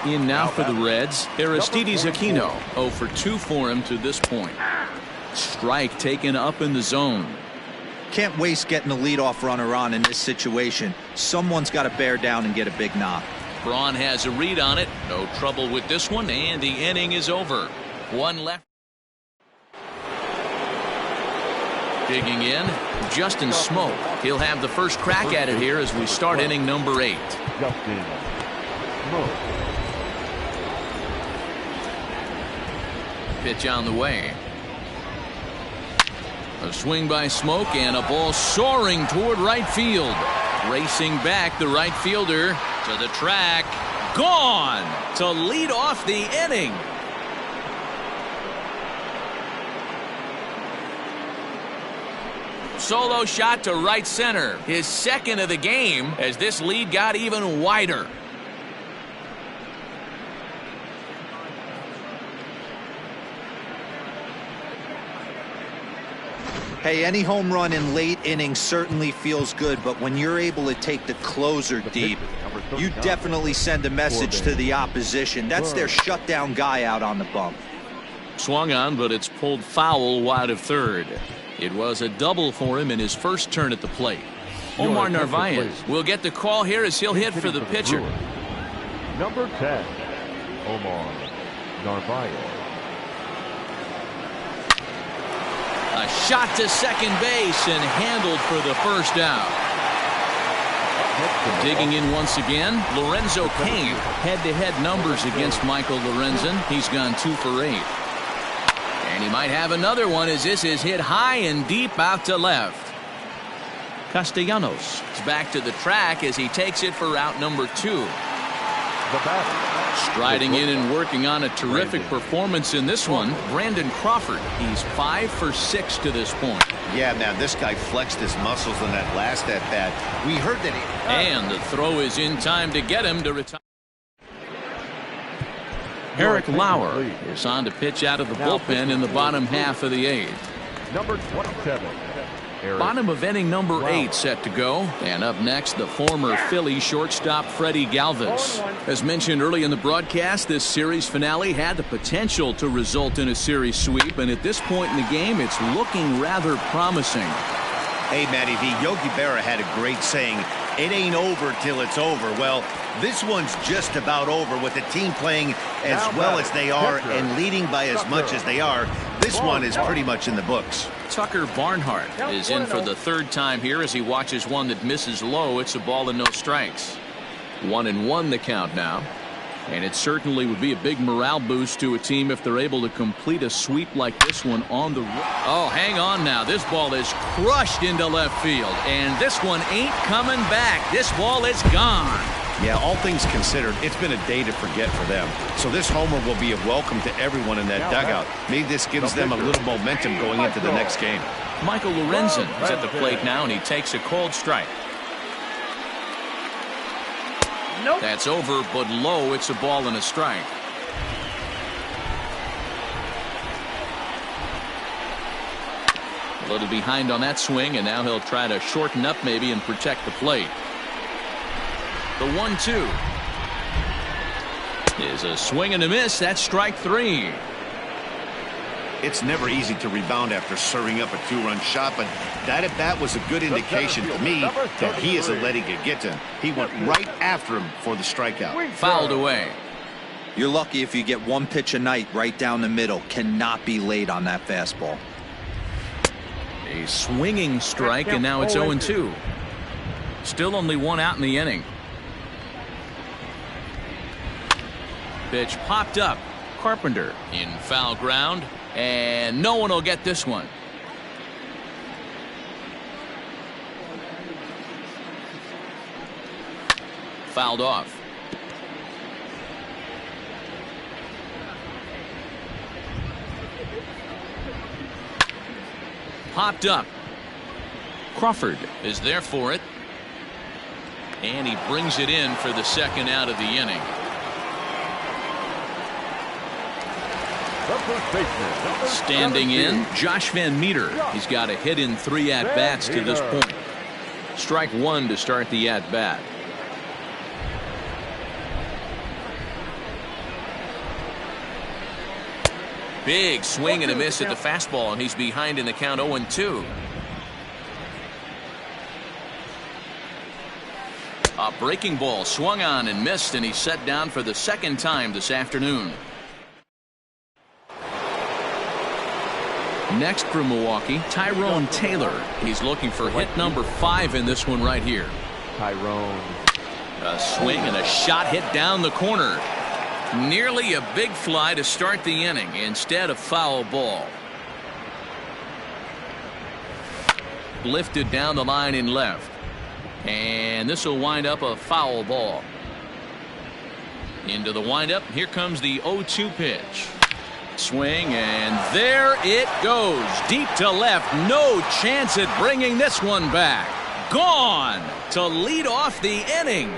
In now for the Reds, Aristides Aquino. 0 for 2 for him to this point. Strike taken up in the zone. Can't waste getting a leadoff runner on in this situation. Someone's got to bear down and get a big knock. Braun has a read on it. No trouble with this one, and the inning is over. One left. Digging in, Justin Smoke. He'll have the first crack at it here as we start inning number 8. Justin Smoke. Pitch on the way. A swing by Smoke and a ball soaring toward right field. Racing back, the right fielder to the track. Gone to lead off the inning. Solo shot to right center. His second of the game as this lead got even wider. Hey, any home run in late innings certainly feels good, but when you're able to take the closer deep, you definitely send a message to the opposition. That's their shutdown guy out on the bump. Swung on, but it's pulled foul wide of third. It was a double for him in his first turn at the plate. Omar Narvaez will get the call here as he'll hit for the pitcher. Number 10, Omar Narvaez. A shot to second base and handled for the first out. Digging in once again, Lorenzo Cain. Head-to-head numbers against Michael Lorenzen. He's gone 2 for 8. And he might have another one as this is hit high and deep out to left. Castellanos is back to the track as he takes it for out number 2. Striding in and working on a terrific performance in this one, Brandon Crawford. He's 5 for 6 to this point. Yeah, man, this guy flexed his muscles in that last at-bat. We heard that he... And the throw is in time to get him to retire. Eric Lauer is on to pitch out of the bullpen in the bottom half of the 8th. Number 27. Bottom of inning number 8 set to go. And up next, the former Philly shortstop Freddie Galvis. As mentioned early in the broadcast, this series finale had the potential to result in a series sweep. And at this point in the game, it's looking rather promising. Hey, Matty V, Yogi Berra had a great saying, it ain't over till it's over. Well, this one's just about over with the team playing as well as they are and leading by as much as they are. This one is pretty much in the books. Tucker Barnhart is in for the 3rd time here as he watches one that misses low. It's a ball and no strikes. 1-1 the count now. And it certainly would be a big morale boost to a team if they're able to complete a sweep like this one on the... Oh, hang on now. This ball is crushed into left field. And this one ain't coming back. This ball is gone. Yeah, all things considered, it's been a day to forget for them. So this homer will be a welcome to everyone in that dugout. Maybe this gives them a little momentum going into the next game. Michael Lorenzen is at the plate now, and he takes a cold strike. That's over, but low. It's a ball and a strike. A little behind on that swing, and now he'll try to shorten up maybe and protect the plate. The 1-2 is a swing and a miss. That's strike 3. It's never easy to rebound after serving up a 2-run shot, but that at-bat was a good indication to me that he isn't letting it get to him. He went right after him for the strikeout. Fouled away. You're lucky if you get one pitch a night right down the middle. Cannot be late on that fastball. A swinging strike, and now it's 0-2. Still only 1 out in the inning. Pitch popped up. Carpenter in foul ground, and no one will get this one. Fouled off. Popped up. Crawford is there for it, and he brings it in for the 2nd out of the inning. Standing in, Josh Van Meter. He's got a hit in 3 at-bats to this point. Strike 1 to start the at-bat. Big swing and a miss at the fastball, and he's behind in the count 0-2. A breaking ball swung on and missed, and he's set down for the second time this afternoon. Next for Milwaukee, Tyrone Taylor. He's looking for hit number 5 in this one right here. Tyrone. A swing and a shot hit down the corner. Nearly a big fly to start the inning. Instead, a foul ball. Lifted down the line in left. And this will wind up a foul ball. Into the windup. Here comes the 0-2 pitch. Swing, and there it goes. Deep to left. No chance at bringing this one back. Gone to lead off the inning.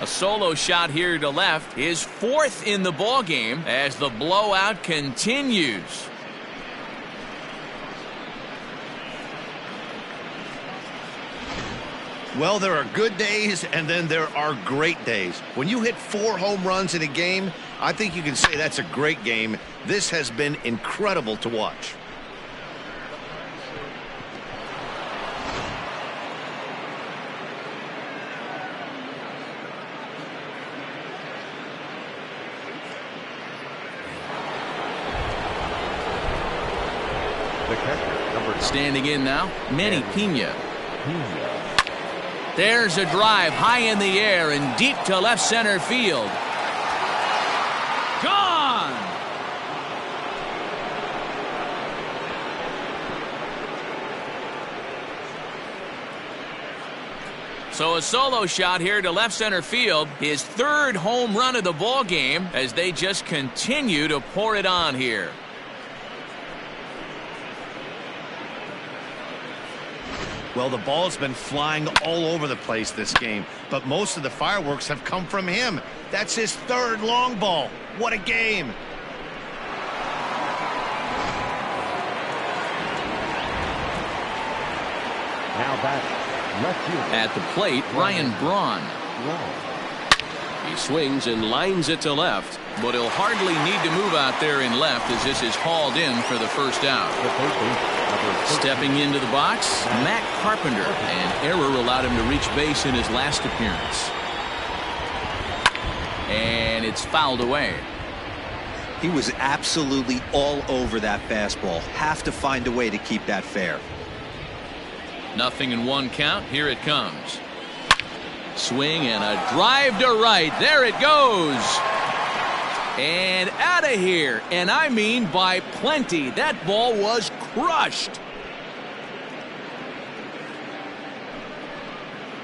A solo shot here to left, his 4th in the ball game as the blowout continues. Well, there are good days, and then there are great days. When you hit 4 home runs in a game, I think you can say that's a great game. This has been incredible to watch. The catcher, number 9. Standing in now, Manny Pena. There's a drive high in the air and deep to left center field. Gone! So a solo shot here to left center field. His 3rd home run of the ball game as they just continue to pour it on here. Well, the ball's been flying all over the place this game, but most of the fireworks have come from him. That's his 3rd long ball. What a game. Now back, left field. At the plate, Ryan Braun. He swings and lines it to left, but he'll hardly need to move out there in left as this is hauled in for the first out. Stepping into the box, Matt Carpenter. An error allowed him to reach base in his last appearance. And it's fouled away. He was absolutely all over that fastball. Have to find a way to keep that fair. 0-1 count. Here it comes. Swing and a drive to right. There it goes. And out of here. And I mean by plenty. That ball was crushed.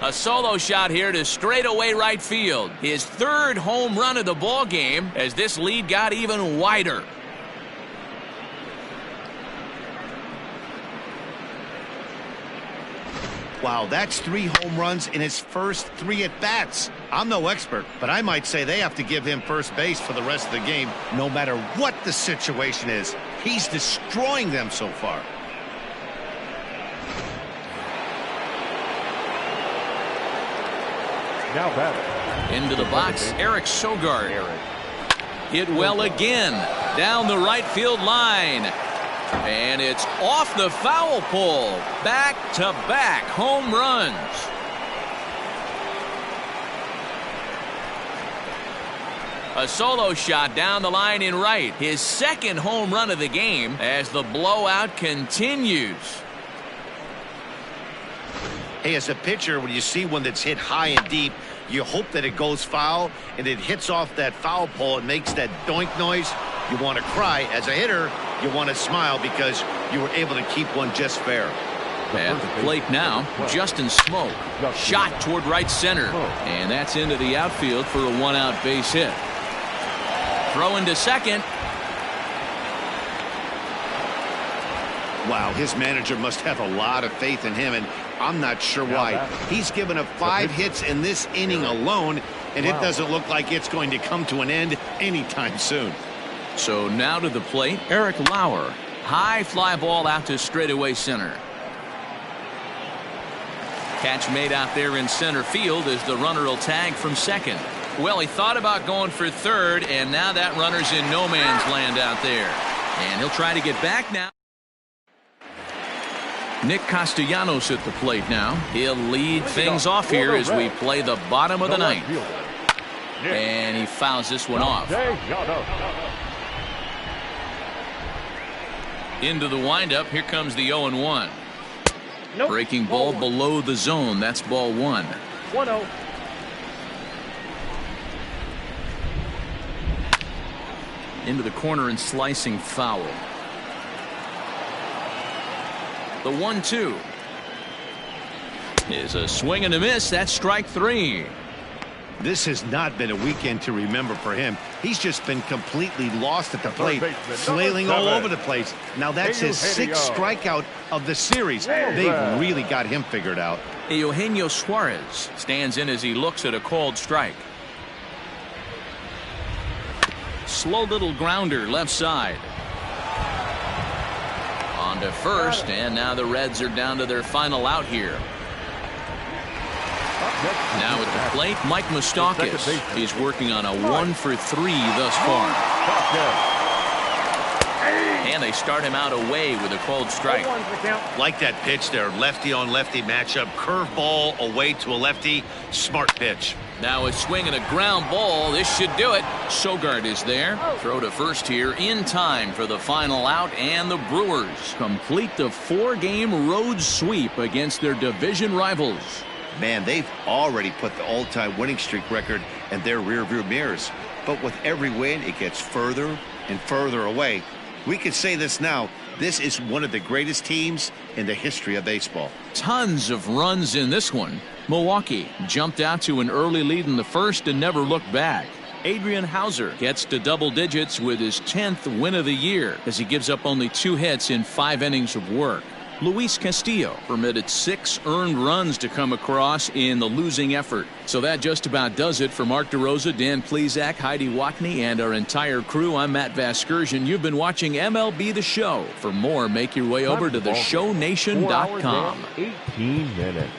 A solo shot here to straightaway right field. His 3rd home run of the ball game as this lead got even wider. Wow, that's 3 home runs in his first 3 at-bats. I'm no expert, but I might say they have to give him first base for the rest of the game, no matter what the situation is. He's destroying them so far. Now back. Into the box, Eric Sogard. Hit well again. Down the right field line. And it's off the foul pole. Back-to-back home runs. A solo shot down the line in right. His 2nd home run of the game as the blowout continues. Hey, as a pitcher, when you see one that's hit high and deep, you hope that it goes foul and it hits off that foul pole and makes that doink noise. You want to cry. As a hitter, you want to smile because you were able to keep one just fair. At the plate now, Justin Smoke. Shot toward right center. And that's into the outfield for a 1-out base hit. Throw into second. Wow, his manager must have a lot of faith in him, and I'm not sure why. He's given up 5 hits in this inning alone, and it doesn't look like it's going to come to an end anytime soon. So now to the plate, Eric Lauer. High fly ball out to straightaway center. Catch made out there in center field as the runner will tag from second. Well, he thought about going for third, and now that runner's in no man's land out there. And he'll try to get back now. Nick Castellanos at the plate now. He'll lead things off here as we play the bottom of the ninth. And he fouls this one off. Into the windup. Here comes the 0-1. Breaking ball below the zone. That's ball 1. 1-0. Into the corner and slicing foul. The 1-2 is a swing and a miss. That's strike 3. This has not been a weekend to remember for him. He's just been completely lost at the plate, flailing all over the place. Now that's his 6th strikeout of the series. They've really got him figured out. Eugenio Suarez stands in as he looks at a called strike. Slow little grounder left side. On to first, and now the Reds are down to their final out here. Now at the plate, Mike Moustakas. He's working on a 1-for-3 thus far. And they start him out away with a called strike. Like that pitch there, lefty on lefty matchup, curveball away to a lefty, smart pitch. Now a swing and a ground ball. This should do it. Sogard is there. Throw to first here in time for the final out, and the Brewers complete the 4-game road sweep against their division rivals. Man, they've already put the all-time winning streak record in their rearview mirrors. But with every win, it gets further and further away. We could say this now. This is one of the greatest teams in the history of baseball. Tons of runs in this one. Milwaukee jumped out to an early lead in the first and never looked back. Adrian Hauser gets to double digits with his 10th win of the year as he gives up only 2 hits in 5 innings of work. Luis Castillo permitted 6 earned runs to come across in the losing effort. So that just about does it for Mark DeRosa, Dan Plesac, Heidi Watney, and our entire crew. I'm Matt Vasgersian. You've been watching MLB The Show. For more, make your way over to theshownation.com. 18 minutes.